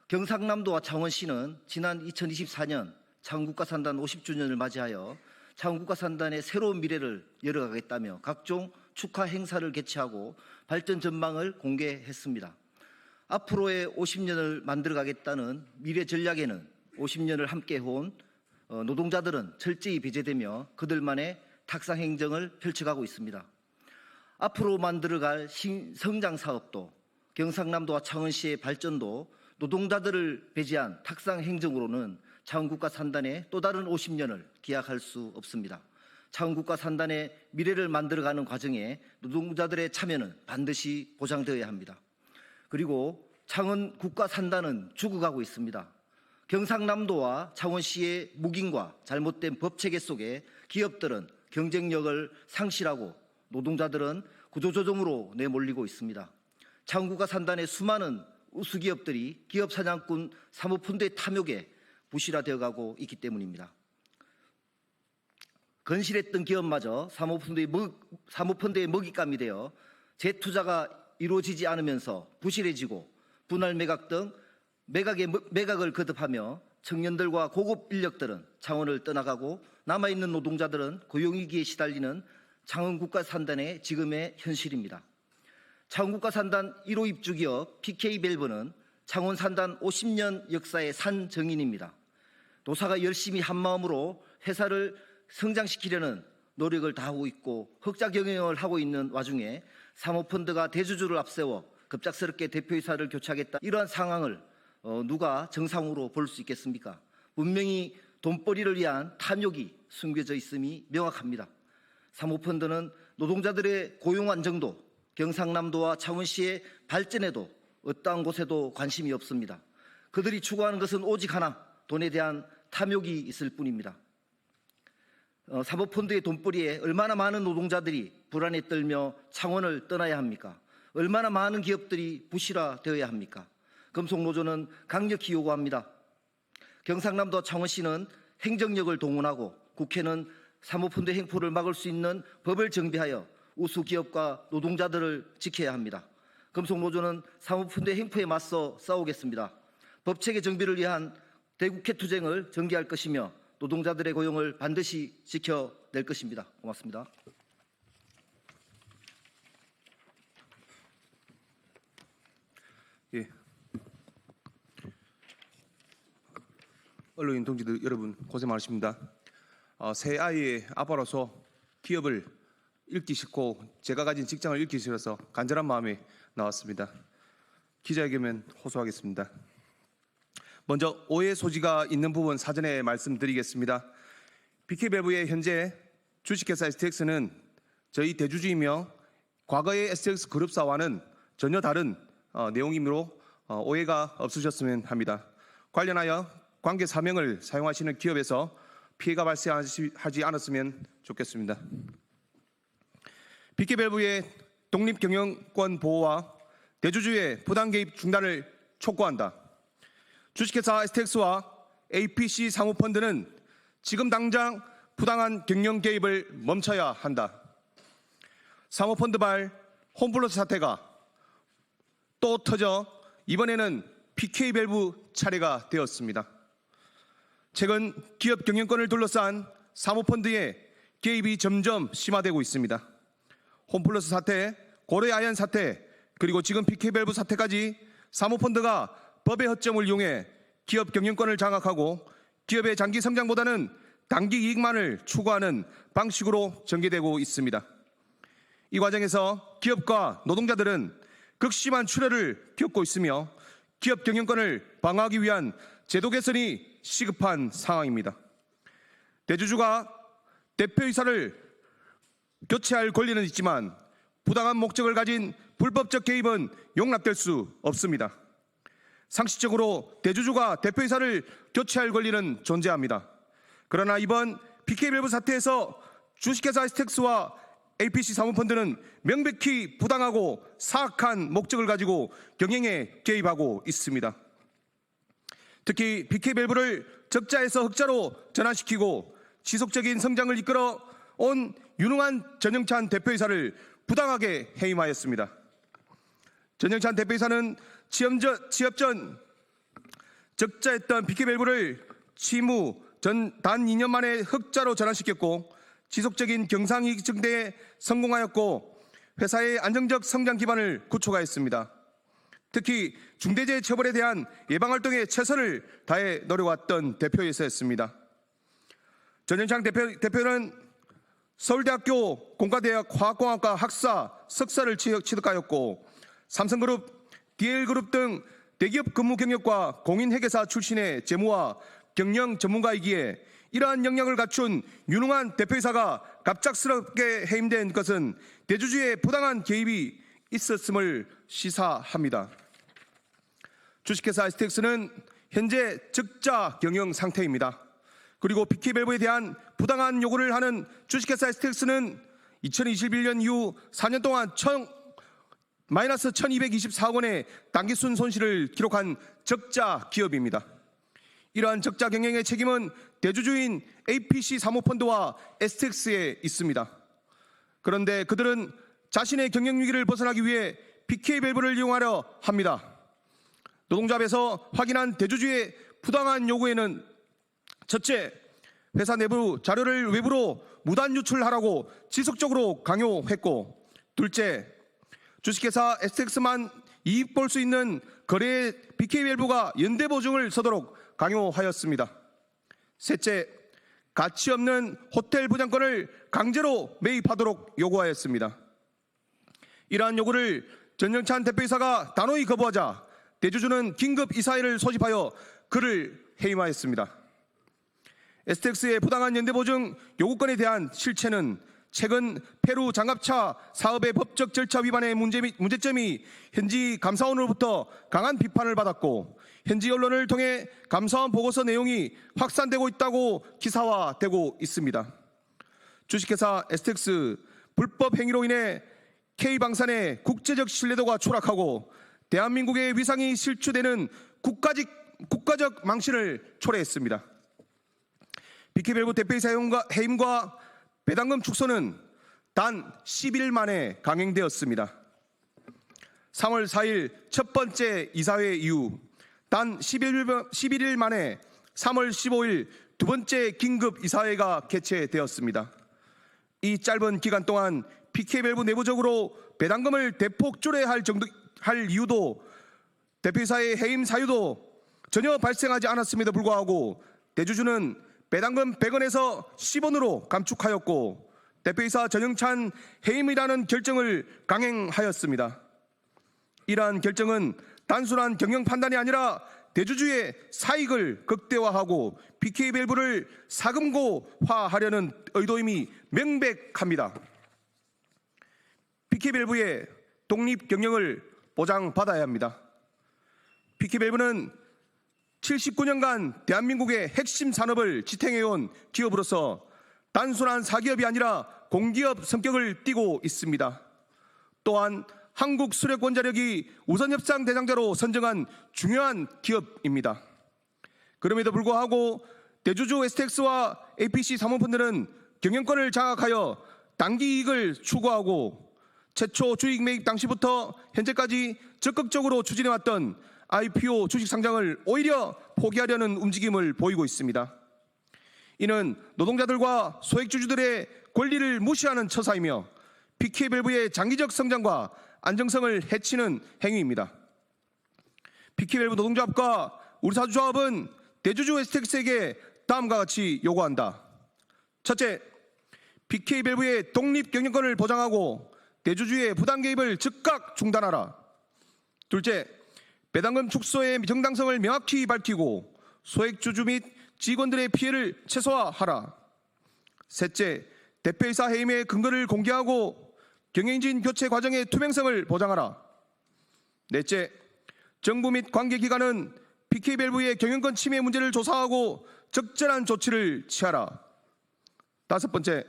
경상남도와 창원시는 지난 2024년 창원국가산단 50주년을 맞이하여 창원국가산단의 새로운 미래를 열어가겠다며 각종 축하 행사를 개최하고 발전 전망을 공개했습니다. 앞으로의 50년을 만들어가겠다는 미래 전략에는 50년을 함께 해온 노동자들은 철저히 배제되며 그들만의 탁상 행정을 펼쳐가고 있습니다. 앞으로 만들어갈 성장 사업도 경상남도와 창원시의 발전도 노동자들을 배제한 탁상 행정으로는 창원국가 산단의 또 다른 50년을 기약할 수 없습니다. 창원국가 산단의 미래를 만들어가는 과정에 노동자들의 참여는 반드시 보장되어야 합니다. 그리고 창원국가 산단은 죽어가고 있습니다. 경상남도와 창원시의 묵인과 잘못된 법체계 속에 기업들은 경쟁력을 상실하고 노동자들은 구조조정으로 내몰리고 있습니다. 창원국가 산단의 수많은 우수기업들이 기업사냥꾼 사모펀드의 탐욕에 부실화되어가고 있기 때문입니다. 건실했던 기업마저 사모펀드의 먹잇감이 되어 재투자가 이루어지지 않으면서 부실해지고 분할 매각 등 매각을 거듭하며 청년들과 고급 인력들은 창원을 떠나가고 남아있는 노동자들은 고용위기에 시달리는 창원국가산단의 지금의 현실입니다. 창원국가산단 1호 입주기업 PK밸브는 창원산단 50년 역사의 산정인입니다. 노사가 열심히 한마음으로 회사를 성장시키려는 노력을 다하고 있고 흑자 경영을 하고 있는 와중에 사모펀드가 대주주를 앞세워 급작스럽게 대표이사를 교체하겠다. 이러한 상황을 누가 정상으로 볼 수 있겠습니까? 분명히 돈벌이를 위한 탐욕이 숨겨져 있음이 명확합니다. 사모펀드는 노동자들의 고용 안정도, 경상남도와 창원시의 발전에도 어떠한 곳에도 관심이 없습니다. 그들이 추구하는 것은 오직 하나, 돈에 대한 탐욕이 있을 뿐입니다. 사모펀드의 돈벌이에 얼마나 많은 노동자들이 불안에 떨며 창원을 떠나야 합니까? 얼마나 많은 기업들이 부실화되어야 합니까? 금속노조는 강력히 요구합니다. 경상남도와 창원시는 행정력을 동원하고 국회는 사모펀드 행포를 막을 수 있는 법을 정비하여 우수기업과 노동자들을 지켜야 합니다. 금속노조는 사모펀드 행포에 맞서 싸우겠습니다. 법체계 정비를 위한 대국회 투쟁을 전개할 것이며 노동자들의 고용을 반드시 지켜낼 것입니다. 고맙습니다. 예. 언론인 동지들 여러분 고생 많으십니다. 새 아이의 아빠로서 기업을 잃기 싫고 제가 가진 직장을 잃기 싫어서 간절한 마음에 나왔습니다. 기자회견은 호소하겠습니다. 먼저 오해 소지가 있는 부분 사전에 말씀드리겠습니다. PK밸브의 현재 주식회사 STX는 저희 대주주이며 과거의 STX 그룹사와는 전혀 다른 내용이므로 오해가 없으셨으면 합니다. 관련하여 관계 사명을 사용하시는 기업에서 피해가 발생하지 않았으면 좋겠습니다. PK밸브의 독립경영권 보호와 대주주의 부당 개입 중단을 촉구한다. 주식회사 STX와 APC 사모펀드는 지금 당장 부당한 경영 개입을 멈춰야 한다. 사모펀드발 홈플러스 사태가 또 터져 이번에는 PK밸브 차례가 되었습니다. 최근 기업 경영권을 둘러싼 사모펀드의 개입이 점점 심화되고 있습니다. 홈플러스 사태, 고려아연 사태, 그리고 지금 PK밸브 사태까지 사모펀드가 법의 허점을 이용해 기업 경영권을 장악하고 기업의 장기 성장보다는 단기 이익만을 추구하는 방식으로 전개되고 있습니다. 이 과정에서 기업과 노동자들은 극심한 출혈을 겪고 있으며 기업 경영권을 방어하기 위한 제도 개선이 시급한 상황입니다. 대주주가 대표이사를 교체할 권리는 있지만 부당한 목적을 가진 불법적 개입은 용납될 수 없습니다. 상식적으로 대주주가 대표이사를 교체할 권리는 존재합니다. 그러나 이번 PK밸브 사태에서 주식회사 STX와 APC 사모펀드는 명백히 부당하고 사악한 목적을 가지고 경영에 개입하고 있습니다. 특히 PK밸브를 적자에서 흑자로 전환시키고 지속적인 성장을 이끌어 온 유능한 전영찬 대표이사를 부당하게 해임하였습니다. 전영찬 대표이사는 취업 전 적자였던 PK밸브를 취임 후 단 2년 만에 흑자로 전환시켰고 지속적인 경상이익 증대에 성공하였고 회사의 안정적 성장 기반을 구축하였습니다. 특히 중대재해 처벌에 대한 예방 활동에 최선을 다해 노력해왔던 대표이사였습니다. 전현창 대표는 서울대학교 공과대학 화학공학과 학사, 석사를 취득하였고 삼성그룹, DL그룹 등 대기업 근무 경력과 공인회계사 출신의 재무와 경영 전문가이기에 이러한 역량을 갖춘 유능한 대표이사가 갑작스럽게 해임된 것은 대주주의 부당한 개입이 있었음을 시사합니다. 주식회사 STX는 현재 적자 경영 상태입니다. 그리고 BK밸브에 대한 부당한 요구를 하는 주식회사 STX는 2021년 이후 4년 동안 마이너스 1,224억 원의 당기순 손실을 기록한 적자 기업입니다. 이러한 적자 경영의 책임은 대주주인 APC 사모펀드와 STX에 있습니다. 그런데 그들은 자신의 경영 위기를 벗어나기 위해 BK밸브를 이용하려 합니다. 노동조합에서 확인한 대주주의 부당한 요구에는 첫째, 회사 내부 자료를 외부로 무단 유출하라고 지속적으로 강요했고, 둘째, 주식회사 STX만 이익 볼 수 있는 거래에 BK밸브가 연대 보증을 서도록 강요하였습니다. 셋째, 가치 없는 호텔 부장권을 강제로 매입하도록 요구하였습니다. 이러한 요구를 전영찬 대표이사가 단호히 거부하자 대주주는 긴급 이사회를 소집하여 그를 해임하였습니다. STX의 부당한 연대보증 요구권에 대한 실체는 최근 페루 장갑차 사업의 법적 절차 위반의 문제점이 현지 감사원으로부터 강한 비판을 받았고 현지 언론을 통해 감사원 보고서 내용이 확산되고 있다고 기사화되고 있습니다. 주식회사 STX 불법 행위로 인해 K방산의 국제적 신뢰도가 추락하고 대한민국의 위상이 실추되는 국가적 망신을 초래했습니다. BK밸브 대표이사 해임과 배당금 축소는 단 10일 만에 강행되었습니다. 3월 4일 첫 번째 이사회 이후 단 11일 만에 3월 15일 두 번째 긴급 이사회가 개최되었습니다. 이 짧은 기간 동안 BK밸브 내부적으로 배당금을 대폭 줄여야 할 이유도 대표이사의 해임 사유도 전혀 발생하지 않았음에도 불구하고 대주주는 배당금 100원에서 10원으로 감축하였고 대표이사 전영찬 해임이라는 결정을 강행하였습니다. 이러한 결정은 단순한 경영 판단이 아니라 대주주의 사익을 극대화하고 BK밸브를 사금고화하려는 의도임이 명백합니다. BK밸브의 독립 경영을 보장받아야 합니다. BK밸브는 79년간 대한민국의 핵심 산업을 지탱해온 기업으로서 단순한 사기업이 아니라 공기업 성격을 띠고 있습니다. 또한 한국수력원자력이 우선협상 대상자로 선정한 중요한 기업입니다. 그럼에도 불구하고 대주주 STX와 APC 사모펀드는 경영권을 장악하여 단기 이익을 추구하고 최초 주식 매입 당시부터 현재까지 적극적으로 추진해왔던 IPO 주식 상장을 오히려 포기하려는 움직임을 보이고 있습니다. 이는 노동자들과 소액주주들의 권리를 무시하는 처사이며 BK밸브의 장기적 성장과 안정성을 해치는 행위입니다. BK밸브 노동조합과 우리 사주조합은 대주주 STX에게 다음과 같이 요구한다. 첫째, BK밸브의 독립 경영권을 보장하고 대주주의 부당 개입을 즉각 중단하라. 둘째, 배당금 축소의 정당성을 명확히 밝히고 소액주주 및 직원들의 피해를 최소화하라. 셋째, 대표이사 해임의 근거를 공개하고 경영진 교체 과정의 투명성을 보장하라. 넷째, 정부 및 관계기관은 BK밸브의 경영권 침해 문제를 조사하고 적절한 조치를 취하라. 다섯 번째,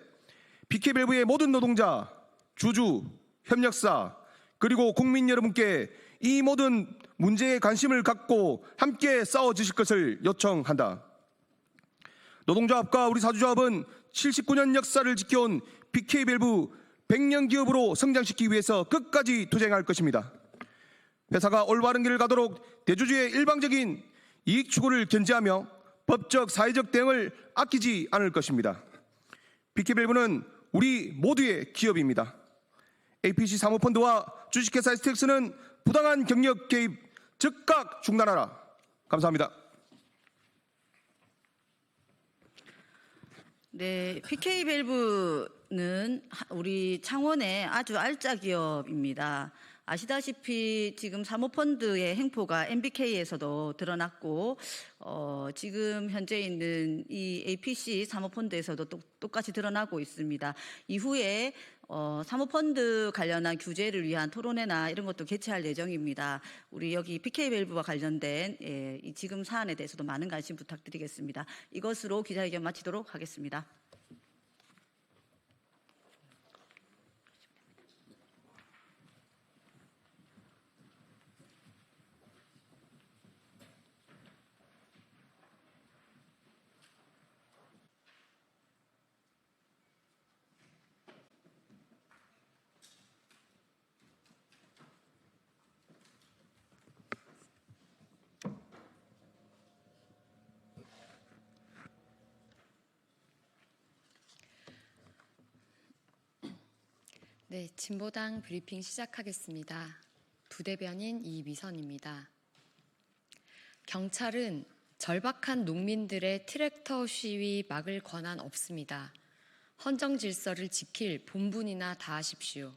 BK밸브의 모든 노동자, 주주, 협력사, 그리고 국민 여러분께 이 모든 문제에 관심을 갖고 함께 싸워주실 것을 요청한다. 노동조합과 우리 사주조합은 79년 역사를 지켜온 BK밸브 100년 기업으로 성장시키기 위해서 끝까지 투쟁할 것입니다. 회사가 올바른 길을 가도록 대주주의 일방적인 이익 추구를 견제하며 법적, 사회적 대응을 아끼지 않을 것입니다. BK밸브는 우리 모두의 기업입니다. APC 사모펀드와 주식회사 STX는 부당한 경력 개입 즉각 중단하라. 감사합니다. 네, PK밸브는 우리 창원의 아주 알짜 기업입니다. 아시다시피 지금 사모펀드의 행포가 MBK에서도 드러났고 지금 현재 있는 이 APC 사모펀드에서도 똑같이 드러나고 있습니다. 이후에 사모펀드 관련한 규제를 위한 토론회나 이런 것도 개최할 예정입니다. 우리 여기 PK밸브와 관련된 이 지금 사안에 대해서도 많은 관심 부탁드리겠습니다. 이것으로 기자회견 마치도록 하겠습니다. 네, 진보당 브리핑 시작하겠습니다. 부대변인 이미선입니다. 경찰은 절박한 농민들의 트랙터 시위 막을 권한 없습니다. 헌정 질서를 지킬 본분이나 다하십시오.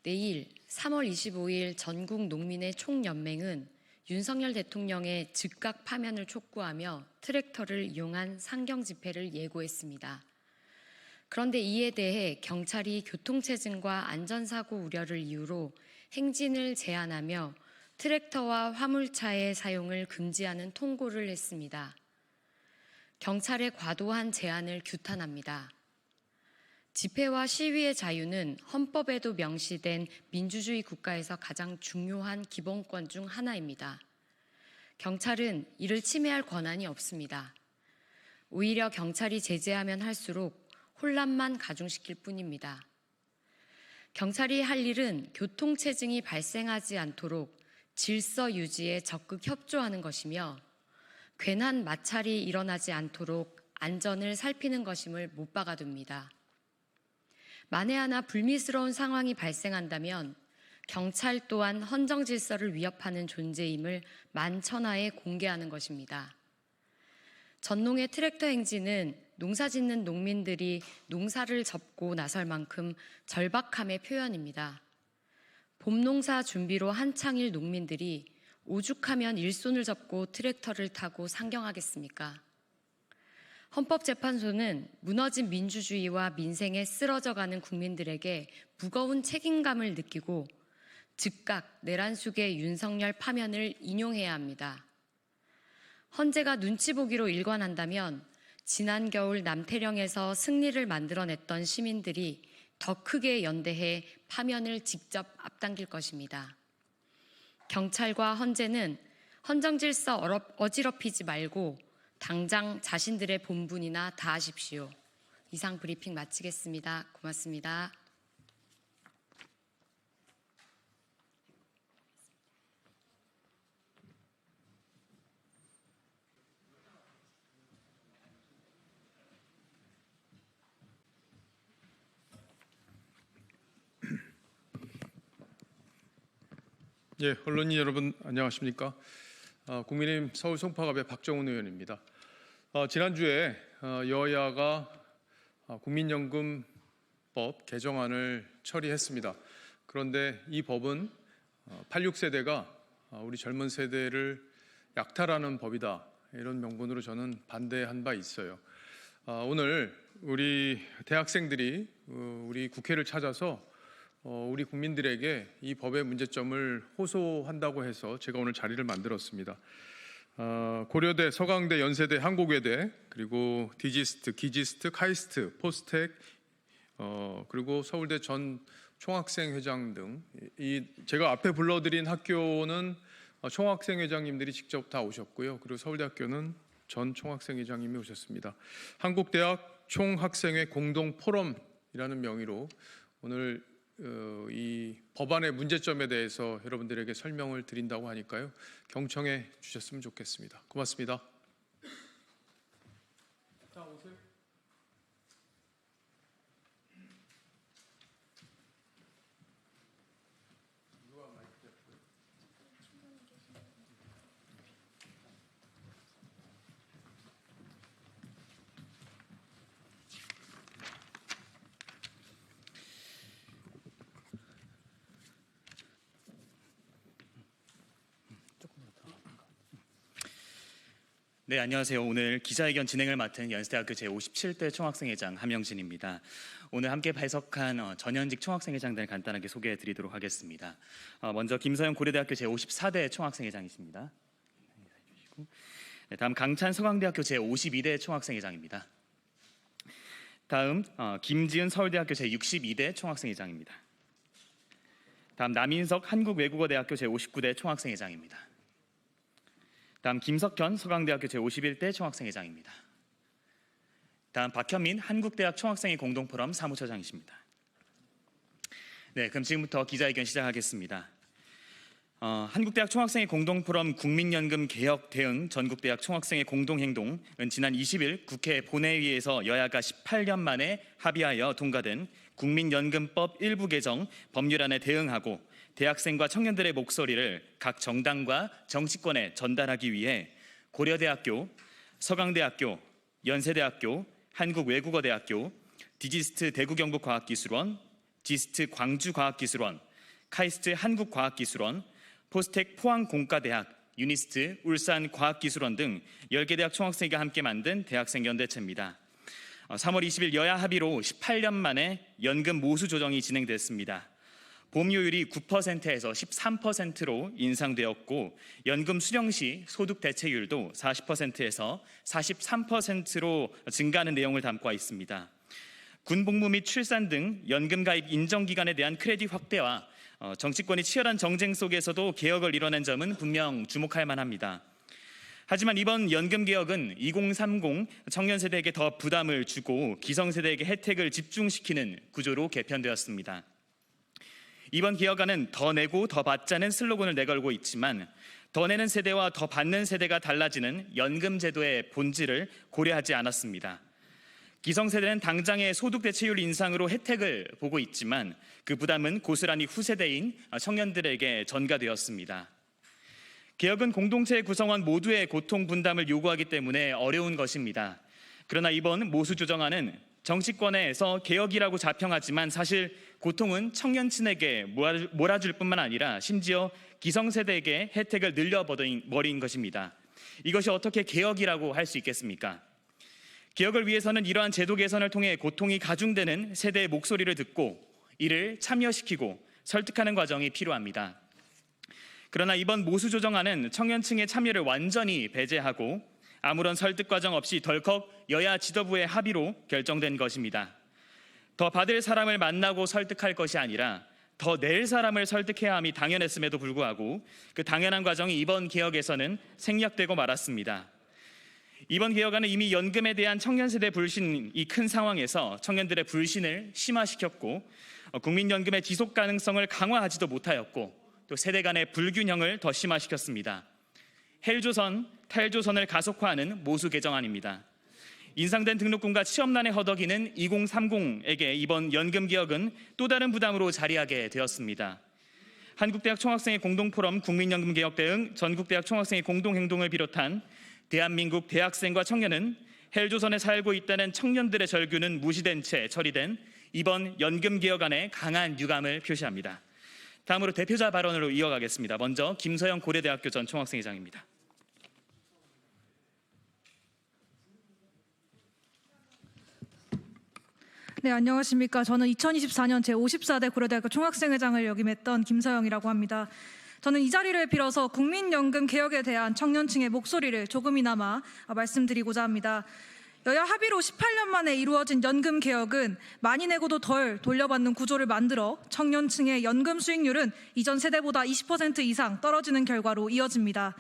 내일 3월 25일 전국 농민의 총연맹은 윤석열 대통령의 즉각 파면을 촉구하며 트랙터를 이용한 상경 집회를 예고했습니다. 그런데 이에 대해 경찰이 교통체증과 안전사고 우려를 이유로 행진을 제한하며 트랙터와 화물차의 사용을 금지하는 통고를 했습니다. 경찰의 과도한 제한을 규탄합니다. 집회와 시위의 자유는 헌법에도 명시된 민주주의 국가에서 가장 중요한 기본권 중 하나입니다. 경찰은 이를 침해할 권한이 없습니다. 오히려 경찰이 제재하면 할수록 혼란만 가중시킬 뿐입니다. 경찰이 할 일은 교통체증이 발생하지 않도록 질서 유지에 적극 협조하는 것이며 괜한 마찰이 일어나지 않도록 안전을 살피는 것임을 못 박아둡니다. 만에 하나 불미스러운 상황이 발생한다면 경찰 또한 헌정 질서를 위협하는 존재임을 만천하에 공개하는 것입니다. 전농의 트랙터 행진은 농사짓는 농민들이 농사를 접고 나설 만큼 절박함의 표현입니다. 봄농사 준비로 한창일 농민들이 오죽하면 일손을 접고 트랙터를 타고 상경하겠습니까? 헌법재판소는 무너진 민주주의와 민생에 쓰러져가는 국민들에게 무거운 책임감을 느끼고 즉각 내란숙의 윤석열 파면을 인용해야 합니다. 헌재가 눈치 보기로 일관한다면 지난 겨울 남태령에서 승리를 만들어냈던 시민들이 더 크게 연대해 파면을 직접 앞당길 것입니다. 경찰과 헌재는 헌정질서 어지럽히지 말고 당장 자신들의 본분이나 다하십시오. 이상 브리핑 마치겠습니다. 고맙습니다. 예, 언론인 여러분 안녕하십니까? 국민의힘 서울 송파갑의 박정훈 의원입니다. 지난주에 여야가 국민연금법 개정안을 처리했습니다. 그런데 이 법은 86세대가 우리 젊은 세대를 약탈하는 법이다, 이런 명분으로 저는 반대한 바 있어요. 오늘 우리 대학생들이 우리 국회를 찾아서 우리 국민들에게 이 법의 문제점을 호소한다고 해서 제가 오늘 자리를 만들었습니다. 고려대, 서강대, 연세대, 한국외대, 그리고 디지스트, 기지스트, 카이스트, 포스텍, 그리고 서울대 전 총학생회장 등 제가 앞에 불러드린 학교는 총학생회장님들이 직접 다 오셨고요. 그리고 서울대학교는 전 총학생회장님이 오셨습니다. 한국대학 총학생회 공동포럼이라는 명의로 오늘 이 법안의 문제점에 대해서 여러분들에게 설명을 드린다고 하니까요, 경청해 주셨으면 좋겠습니다. 고맙습니다. 네, 안녕하세요. 오늘 기자회견 진행을 맡은 연세대학교 제57대 총학생회장 함영진입니다. 오늘 함께 발석한 전현직 총학생회장들 간단하게 소개해 드리도록 하겠습니다. 먼저 김서영 고려대학교 제54대 총학생회장이십니다. 네, 다음 강찬 서강대학교 제52대 총학생회장입니다. 다음 김지은 서울대학교 제62대 총학생회장입니다. 다음 남인석 한국외국어대학교 제59대 총학생회장입니다. 다음 김석현 서강대학교 제51대 총학생회장입니다. 다음 박현민 한국대학 총학생회 공동포럼 사무처장이십니다. 네, 그럼 지금부터 기자회견 시작하겠습니다. 한국대학 총학생회 공동포럼 국민연금 개혁 대응 전국대학 총학생회 공동행동은 지난 20일 국회 본회의에서 여야가 18년 만에 합의하여 통과된 국민연금법 일부 개정 법률안에 대응하고 대학생과 청년들의 목소리를 각 정당과 정치권에 전달하기 위해 고려대학교, 서강대학교, 연세대학교, 한국외국어대학교, 디지스트 대구경북과학기술원, 디스트 광주과학기술원, 카이스트 한국과학기술원, 포스텍 포항공과대학, 유니스트 울산과학기술원 등 10개 대학 총학생회가 함께 만든 대학생연대체입니다. 3월 20일 여야 합의로 18년 만에 연금 모수 조정이 진행됐습니다. 보험료율이 9%에서 13%로 인상되었고 연금 수령 시 소득 대체율도 40%에서 43%로 증가하는 내용을 담고 있습니다. 군복무 및 출산 등 연금 가입 인정 기간에 대한 크레딧 확대와 정치권이 치열한 정쟁 속에서도 개혁을 이뤄낸 점은 분명 주목할 만합니다. 하지만 이번 연금 개혁은 2030 청년 세대에게 더 부담을 주고 기성세대에게 혜택을 집중시키는 구조로 개편되었습니다. 이번 개혁안은 더 내고 더 받자는 슬로건을 내걸고 있지만 더 내는 세대와 더 받는 세대가 달라지는 연금 제도의 본질을 고려하지 않았습니다. 기성세대는 당장의 소득 대체율 인상으로 혜택을 보고 있지만 그 부담은 고스란히 후세대인 청년들에게 전가되었습니다. 개혁은 공동체 구성원 모두의 고통 분담을 요구하기 때문에 어려운 것입니다. 그러나 이번 모수 조정안은 정치권에서 개혁이라고 자평하지만 사실 고통은 청년층에게 몰아줄 뿐만 아니라 심지어 기성세대에게 혜택을 늘려버린 것입니다. 이것이 어떻게 개혁이라고 할 수 있겠습니까? 개혁을 위해서는 이러한 제도 개선을 통해 고통이 가중되는 세대의 목소리를 듣고 이를 참여시키고 설득하는 과정이 필요합니다. 그러나 이번 모수 조정안은 청년층의 참여를 완전히 배제하고 아무런 설득 과정 없이 덜컥 여야 지도부의 합의로 결정된 것입니다. 더 받을 사람을 만나고 설득할 것이 아니라 더 낼 사람을 설득해야 함이 당연했음에도 불구하고 그 당연한 과정이 이번 개혁에서는 생략되고 말았습니다. 이번 개혁안은 이미 연금에 대한 청년 세대 불신이 큰 상황에서 청년들의 불신을 심화시켰고 국민연금의 지속 가능성을 강화하지도 못하였고 또 세대 간의 불균형을 더 심화시켰습니다. 헬조선, 탈조선을 가속화하는 모수 개정안입니다. 인상된 등록금과 취업난에 허덕이는 2030에게 이번 연금 개혁은 또 다른 부담으로 자리하게 되었습니다. 한국대학 총학생회 공동포럼 국민연금 개혁 대응 전국대학 총학생회 공동행동을 비롯한 대한민국 대학생과 청년은 헬조선에 살고 있다는 청년들의 절규는 무시된 채 처리된 이번 연금 개혁안에 강한 유감을 표시합니다. 다음으로 대표자 발언으로 이어가겠습니다. 먼저 김서영 고려대학교 전 총학생회장입니다. 네, 안녕하십니까. 저는 2024년 제54대 고려대학교 총학생회장을 역임했던 김서영이라고 합니다. 저는 이 자리를 빌어서 국민연금 개혁에 대한 청년층의 목소리를 조금이나마 말씀드리고자 합니다. 여야 합의로 18년 만에 이루어진 연금 개혁은 많이 내고도 덜 돌려받는 구조를 만들어 청년층의 연금 수익률은 이전 세대보다 20% 이상 떨어지는 결과로 이어집니다.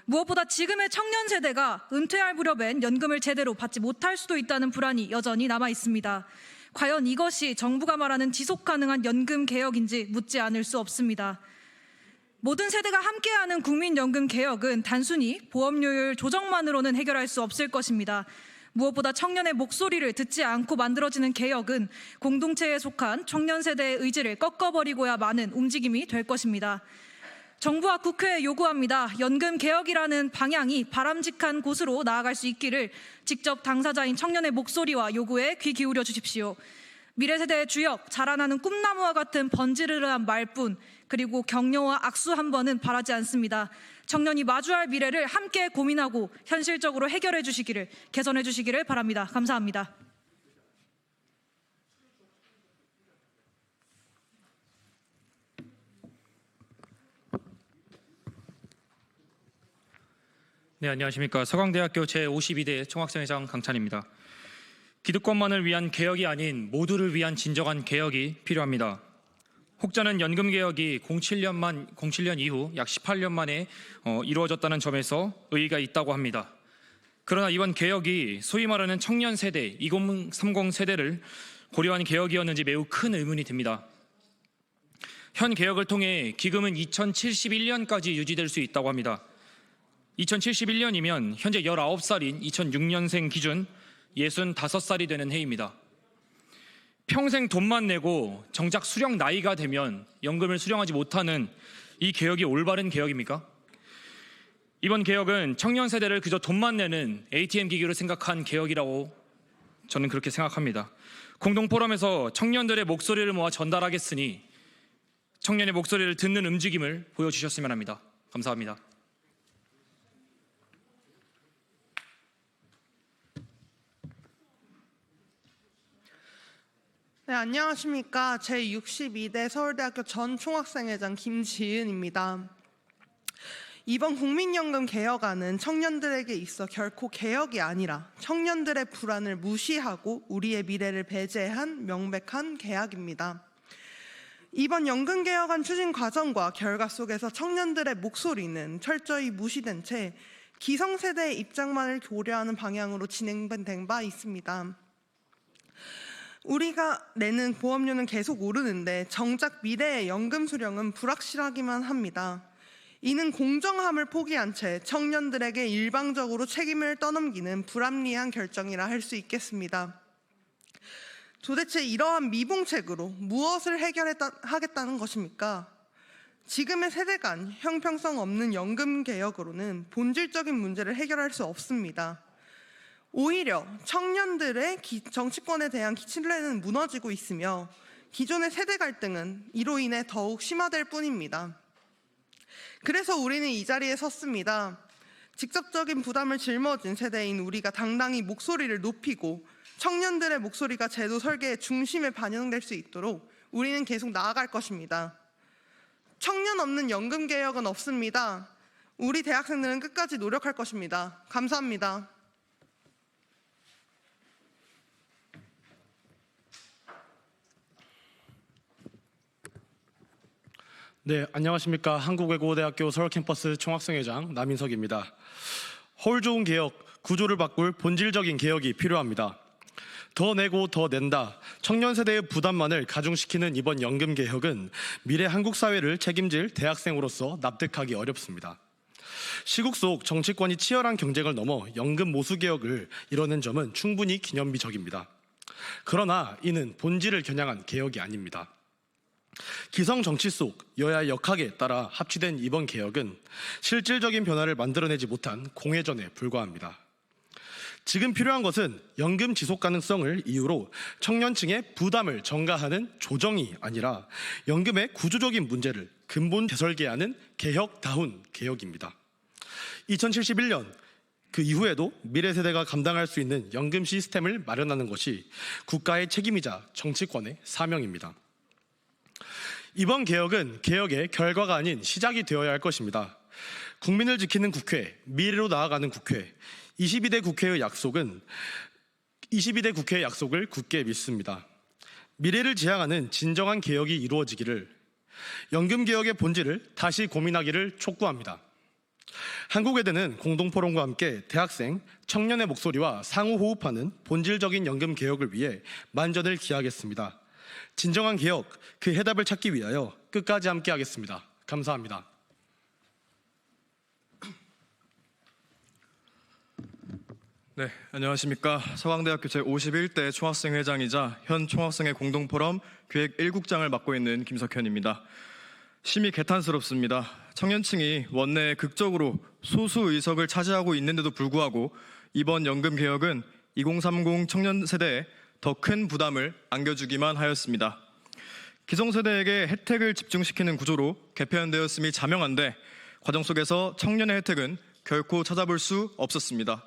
무엇보다 지금의 청년 세대가 은퇴할 무렵엔 연금을 제대로 받지 못할 수도 있다는 불안이 여전히 남아 있습니다. 과연 이것이 정부가 말하는 지속 가능한 연금 개혁인지 묻지 않을 수 없습니다. 모든 세대가 함께하는 국민연금 개혁은 단순히 보험료율 조정만으로는 해결할 수 없을 것입니다. 무엇보다 청년의 목소리를 듣지 않고 만들어지는 개혁은 공동체에 속한 청년 세대의 의지를 꺾어버리고야 마는 움직임이 될 것입니다. 정부와 국회에 요구합니다. 연금 개혁이라는 방향이 바람직한 곳으로 나아갈 수 있기를 직접 당사자인 청년의 목소리와 요구에 귀 기울여 주십시오. 미래 세대의 주역, 자라나는 꿈나무와 같은 번지르르한 말뿐, 그리고 격려와 악수 한 번은 바라지 않습니다. 청년이 마주할 미래를 함께 고민하고 현실적으로 해결해 주시기를, 개선해 주시기를 바랍니다. 감사합니다. 네, 안녕하십니까. 서강대학교 제52대 총학생회장 강찬입니다. 기득권만을 위한 개혁이 아닌 모두를 위한 진정한 개혁이 필요합니다. 혹자는 연금 개혁이 07년 이후 약 18년 만에 이루어졌다는 점에서 의의가 있다고 합니다. 그러나 이번 개혁이 소위 말하는 청년 세대, 2030 세대를 고려한 개혁이었는지 매우 큰 의문이 듭니다. 현 개혁을 통해 기금은 2071년까지 유지될 수 있다고 합니다. 2071년이면 현재 19살인 2006년생 기준 65살이 되는 해입니다. 평생 돈만 내고 정작 수령 나이가 되면 연금을 수령하지 못하는 이 개혁이 올바른 개혁입니까? 이번 개혁은 청년 세대를 그저 돈만 내는 ATM 기기로 생각한 개혁이라고 저는 그렇게 생각합니다. 공동포럼에서 청년들의 목소리를 모아 전달하겠으니 청년의 목소리를 듣는 움직임을 보여주셨으면 합니다. 감사합니다. 네, 안녕하십니까. 제62대 서울대학교 전 총학생회장 김지은입니다. 이번 국민연금 개혁안은 청년들에게 있어 결코 개혁이 아니라 청년들의 불안을 무시하고 우리의 미래를 배제한 명백한 개혁입니다. 이번 연금 개혁안 추진 과정과 결과 속에서 청년들의 목소리는 철저히 무시된 채 기성세대의 입장만을 고려하는 방향으로 진행된 바 있습니다. 우리가 내는 보험료는 계속 오르는데 정작 미래의 연금 수령은 불확실하기만 합니다. 이는 공정함을 포기한 채 청년들에게 일방적으로 책임을 떠넘기는 불합리한 결정이라 할 수 있겠습니다. 도대체 이러한 미봉책으로 무엇을 해결하겠다는 것입니까? 지금의 세대 간 형평성 없는 연금 개혁으로는 본질적인 문제를 해결할 수 없습니다. 오히려 청년들의 정치권에 대한 신뢰는 무너지고 있으며 기존의 세대 갈등은 이로 인해 더욱 심화될 뿐입니다. 그래서 우리는 이 자리에 섰습니다. 직접적인 부담을 짊어진 세대인 우리가 당당히 목소리를 높이고 청년들의 목소리가 제도 설계의 중심에 반영될 수 있도록 우리는 계속 나아갈 것입니다. 청년 없는 연금 개혁은 없습니다. 우리 대학생들은 끝까지 노력할 것입니다. 감사합니다. 네, 안녕하십니까. 한국외국어대학교 서울캠퍼스 총학생회장 남인석입니다. 허울 좋은 개혁, 구조를 바꿀 본질적인 개혁이 필요합니다. 더 내고 더 낸다, 청년 세대의 부담만을 가중시키는 이번 연금 개혁은 미래 한국 사회를 책임질 대학생으로서 납득하기 어렵습니다. 시국 속 정치권이 치열한 경쟁을 넘어 연금 모수 개혁을 이뤄낸 점은 충분히 기념비적입니다. 그러나 이는 본질을 겨냥한 개혁이 아닙니다. 기성 정치 속 여야의 역학에 따라 합치된 이번 개혁은 실질적인 변화를 만들어내지 못한 공회전에 불과합니다. 지금 필요한 것은 연금 지속 가능성을 이유로 청년층의 부담을 전가하는 조정이 아니라 연금의 구조적인 문제를 근본 재설계하는 개혁다운 개혁입니다. 2071년 그 이후에도 미래 세대가 감당할 수 있는 연금 시스템을 마련하는 것이 국가의 책임이자 정치권의 사명입니다. 이번 개혁은 개혁의 결과가 아닌 시작이 되어야 할 것입니다. 국민을 지키는 국회, 미래로 나아가는 국회, 22대 국회의 약속을 굳게 믿습니다. 미래를 지향하는 진정한 개혁이 이루어지기를, 연금 개혁의 본질을 다시 고민하기를 촉구합니다. 한국외대는 공동포럼과 함께 대학생, 청년의 목소리와 상호 호흡하는 본질적인 연금 개혁을 위해 만전을 기하겠습니다. 진정한 개혁, 그 해답을 찾기 위하여 끝까지 함께하겠습니다. 감사합니다. 네, 안녕하십니까. 서강대학교 제51대 총학생회장이자 현 총학생회 공동포럼 기획 1국장을 맡고 있는 김석현입니다. 심히 개탄스럽습니다. 청년층이 원내에 극적으로 소수 의석을 차지하고 있는데도 불구하고 이번 연금 개혁은 2030 청년 세대의 더 큰 부담을 안겨주기만 하였습니다. 기성세대에게 혜택을 집중시키는 구조로 개편되었음이 자명한데 과정 속에서 청년의 혜택은 결코 찾아볼 수 없었습니다.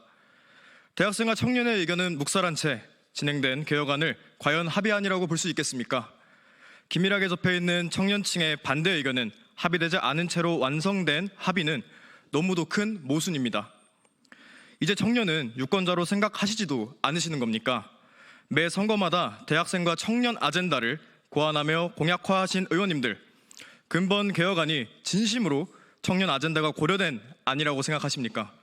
대학생과 청년의 의견은 묵살한 채 진행된 개혁안을 과연 합의안이라고 볼 수 있겠습니까? 긴밀하게 접해있는 청년층의 반대 의견은 합의되지 않은 채로 완성된 합의는 너무도 큰 모순입니다. 이제 청년은 유권자로 생각하시지도 않으시는 겁니까? 매 선거마다 대학생과 청년 아젠다를 고안하며 공약화하신 의원님들, 근본 개혁안이 진심으로 청년 아젠다가 고려된 안이라고 생각하십니까?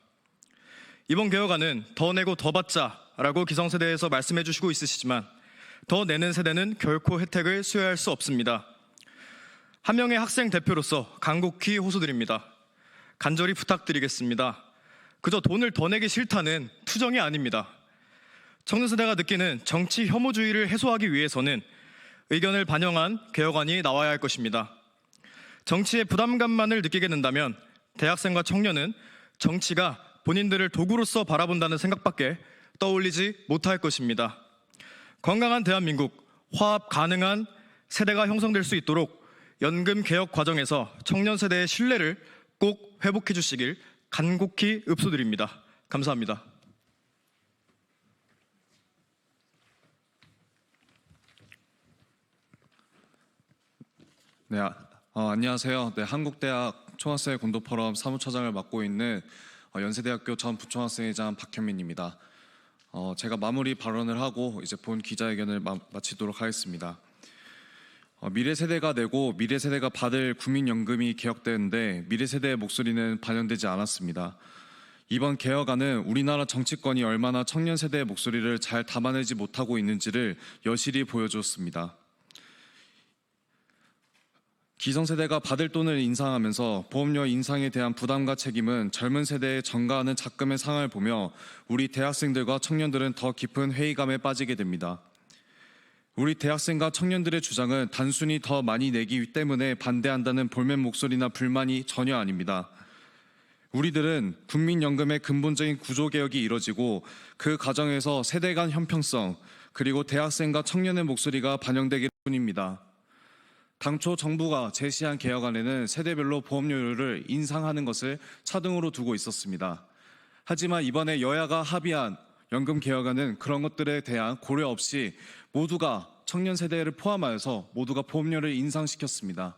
이번 개혁안은 더 내고 더 받자라고 기성세대에서 말씀해 주시고 있으시지만 더 내는 세대는 결코 혜택을 수여할 수 없습니다. 한 명의 학생 대표로서 간곡히 호소드립니다. 간절히 부탁드리겠습니다. 그저 돈을 더 내기 싫다는 투정이 아닙니다. 청년 세대가 느끼는 정치 혐오주의를 해소하기 위해서는 의견을 반영한 개혁안이 나와야 할 것입니다. 정치의 부담감만을 느끼게 된다면 대학생과 청년은 정치가 본인들을 도구로서 바라본다는 생각밖에 떠올리지 못할 것입니다. 건강한 대한민국, 화합 가능한 세대가 형성될 수 있도록 연금 개혁 과정에서 청년 세대의 신뢰를 꼭 회복해 주시길 간곡히 읍소드립니다. 감사합니다. 네, 안녕하세요. 네, 한국대학 총학생 공동포럼 사무처장을 맡고 있는 연세대학교 전 부총학생회장 박현민입니다. 제가 마무리 발언을 하고 이제 본 기자회견을 마치도록 하겠습니다. 미래 세대가 내고 미래 세대가 받을 국민연금이 개혁되는데 미래 세대의 목소리는 반영되지 않았습니다. 이번 개혁안은 우리나라 정치권이 얼마나 청년 세대의 목소리를 잘 담아내지 못하고 있는지를 여실히 보여주었습니다. 기성세대가 받을 돈을 인상하면서 보험료 인상에 대한 부담과 책임은 젊은 세대에 전가하는 작금의 상황을 보며 우리 대학생들과 청년들은 더 깊은 회의감에 빠지게 됩니다. 우리 대학생과 청년들의 주장은 단순히 더 많이 내기 때문에 반대한다는 볼멘 목소리나 불만이 전혀 아닙니다. 우리들은 국민연금의 근본적인 구조개혁이 이뤄지고 그 과정에서 세대 간 형평성 그리고 대학생과 청년의 목소리가 반영되기 뿐입니다. 당초 정부가 제시한 개혁안에는 세대별로 보험료를 인상하는 것을 차등으로 두고 있었습니다. 하지만 이번에 여야가 합의한 연금 개혁안은 그런 것들에 대한 고려 없이 모두가 청년 세대를 포함하여서 모두가 보험료를 인상시켰습니다.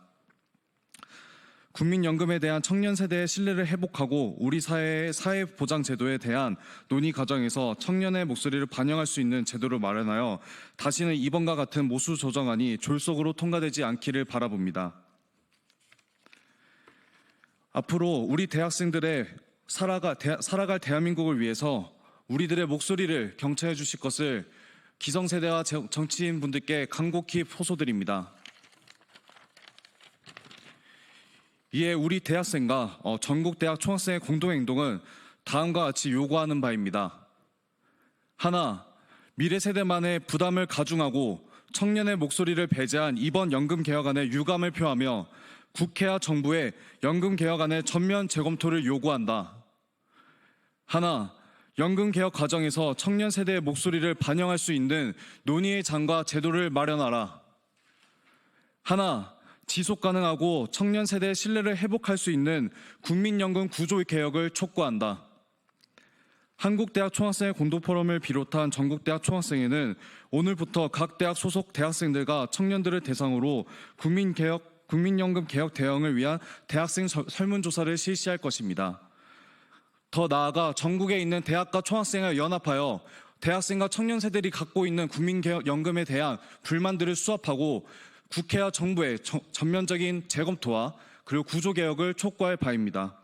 국민연금에 대한 청년 세대의 신뢰를 회복하고 우리 사회의 사회보장제도에 대한 논의 과정에서 청년의 목소리를 반영할 수 있는 제도를 마련하여 다시는 이번과 같은 모수 조정안이 졸속으로 통과되지 않기를 바라봅니다. 앞으로 우리 대학생들의 살아갈 대한민국을 위해서 우리들의 목소리를 경청해 주실 것을 기성세대와 정치인분들께 간곡히 호소드립니다. 이에 우리 대학생과 전국 대학 총학생의 공동행동은 다음과 같이 요구하는 바입니다. 하나, 미래 세대만의 부담을 가중하고 청년의 목소리를 배제한 이번 연금 개혁안에 유감을 표하며 국회와 정부의 연금 개혁안의 전면 재검토를 요구한다. 하나, 연금 개혁 과정에서 청년 세대의 목소리를 반영할 수 있는 논의의 장과 제도를 마련하라. 하나, 지속 가능하고 청년 세대의 신뢰를 회복할 수 있는 국민연금 구조 개혁을 촉구한다. 한국대학 총학생회 공동포럼을 비롯한 전국대학 총학생회는 오늘부터 각 대학 소속 대학생들과 청년들을 대상으로 국민연금 개혁 대응을 위한 대학생 설문조사를 실시할 것입니다. 더 나아가 전국에 있는 대학과 총학생을 연합하여 대학생과 청년 세대들이 갖고 있는 국민연금에 대한 불만들을 수합하고 국회와 정부의 전면적인 재검토와 그리고 구조개혁을 촉구할 바입니다.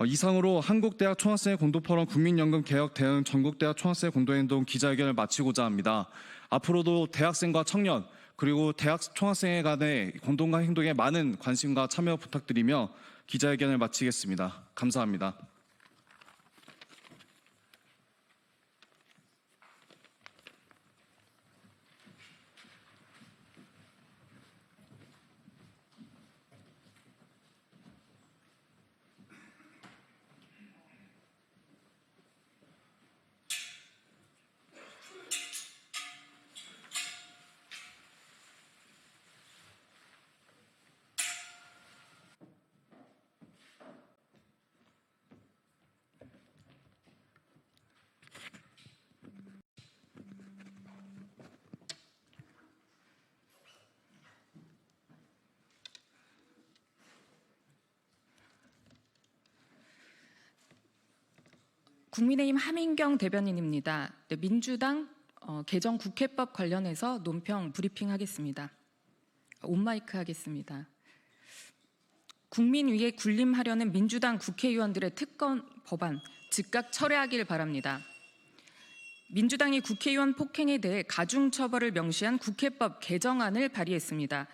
이상으로 한국대학 총학생회 공동포럼 국민연금 개혁 대응 전국대학 총학생회 공동행동 기자회견을 마치고자 합니다. 앞으로도 대학생과 청년 그리고 대학 총학생회 간의 공동 행동에 많은 관심과 참여 부탁드리며 기자회견을 마치겠습니다. 감사합니다. 국민의힘 하민경 대변인입니다. 네, 민주당 개정 국회법 관련해서 논평 브리핑하겠습니다. 온마이크 하겠습니다. 국민 위에 군림하려는 민주당 국회의원들의 특권 법안 즉각 철회하길 바랍니다. 민주당이 국회의원 폭행에 대해 가중처벌을 명시한 국회법 개정안을 발의했습니다.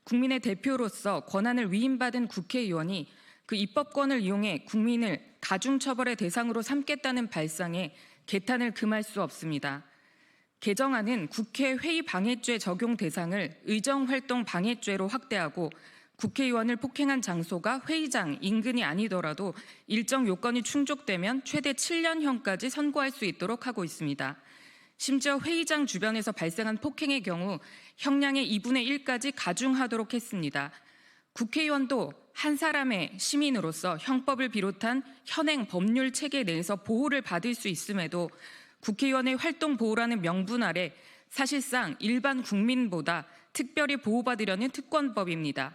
국민의 대표로서 권한을 위임받은 국회의원이 그 입법권을 이용해 국민을 가중처벌의 대상으로 삼겠다는 발상에 개탄을 금할 수 없습니다. 개정안은 국회 회의 방해죄 적용 대상을 의정활동 방해죄로 확대하고 국회의원을 폭행한 장소가 회의장 인근이 아니더라도 일정 요건이 충족되면 최대 7년형까지 선고할 수 있도록 하고 있습니다. 심지어 회의장 주변에서 발생한 폭행의 경우 형량의 2분의 1까지 가중하도록 했습니다. 국회의원도 한 사람의 시민으로서 형법을 비롯한 현행 법률 체계 내에서 보호를 받을 수 있음에도 국회의원의 활동 보호라는 명분 아래 사실상 일반 국민보다 특별히 보호받으려는 특권법입니다.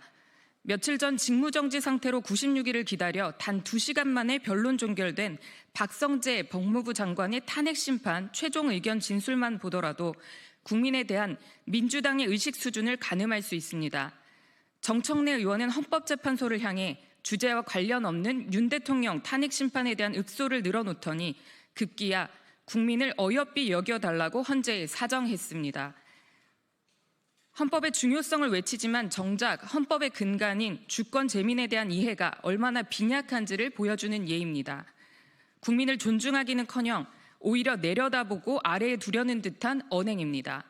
며칠 전 직무정지 상태로 96일을 기다려 단 2시간 만에 변론 종결된 박성재 법무부 장관의 탄핵 심판 최종 의견 진술만 보더라도 국민에 대한 민주당의 의식 수준을 가늠할 수 있습니다. 정청래 의원은 헌법재판소를 향해 주제와 관련 없는 윤 대통령 탄핵 심판에 대한 읍소를 늘어놓더니 급기야 국민을 어여삐 여겨달라고 헌재에 사정했습니다. 헌법의 중요성을 외치지만 정작 헌법의 근간인 주권 재민에 대한 이해가 얼마나 빈약한지를 보여주는 예입니다. 국민을 존중하기는커녕 오히려 내려다보고 아래에 두려는 듯한 언행입니다.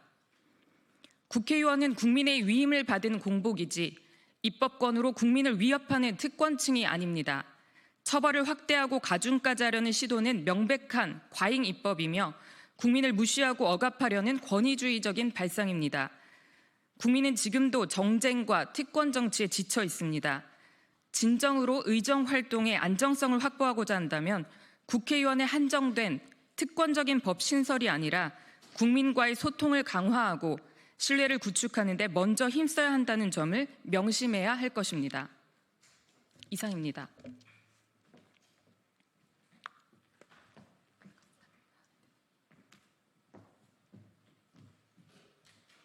국회의원은 국민의 위임을 받은 공복이지 입법권으로 국민을 위협하는 특권층이 아닙니다. 처벌을 확대하고 가중까지 하려는 시도는 명백한 과잉 입법이며 국민을 무시하고 억압하려는 권위주의적인 발상입니다. 국민은 지금도 정쟁과 특권 정치에 지쳐 있습니다. 진정으로 의정 활동의 안정성을 확보하고자 한다면 국회의원의 한정된 특권적인 법 신설이 아니라 국민과의 소통을 강화하고 신뢰를 구축하는 데 먼저 힘써야 한다는 점을 명심해야 할 것입니다. 이상입니다.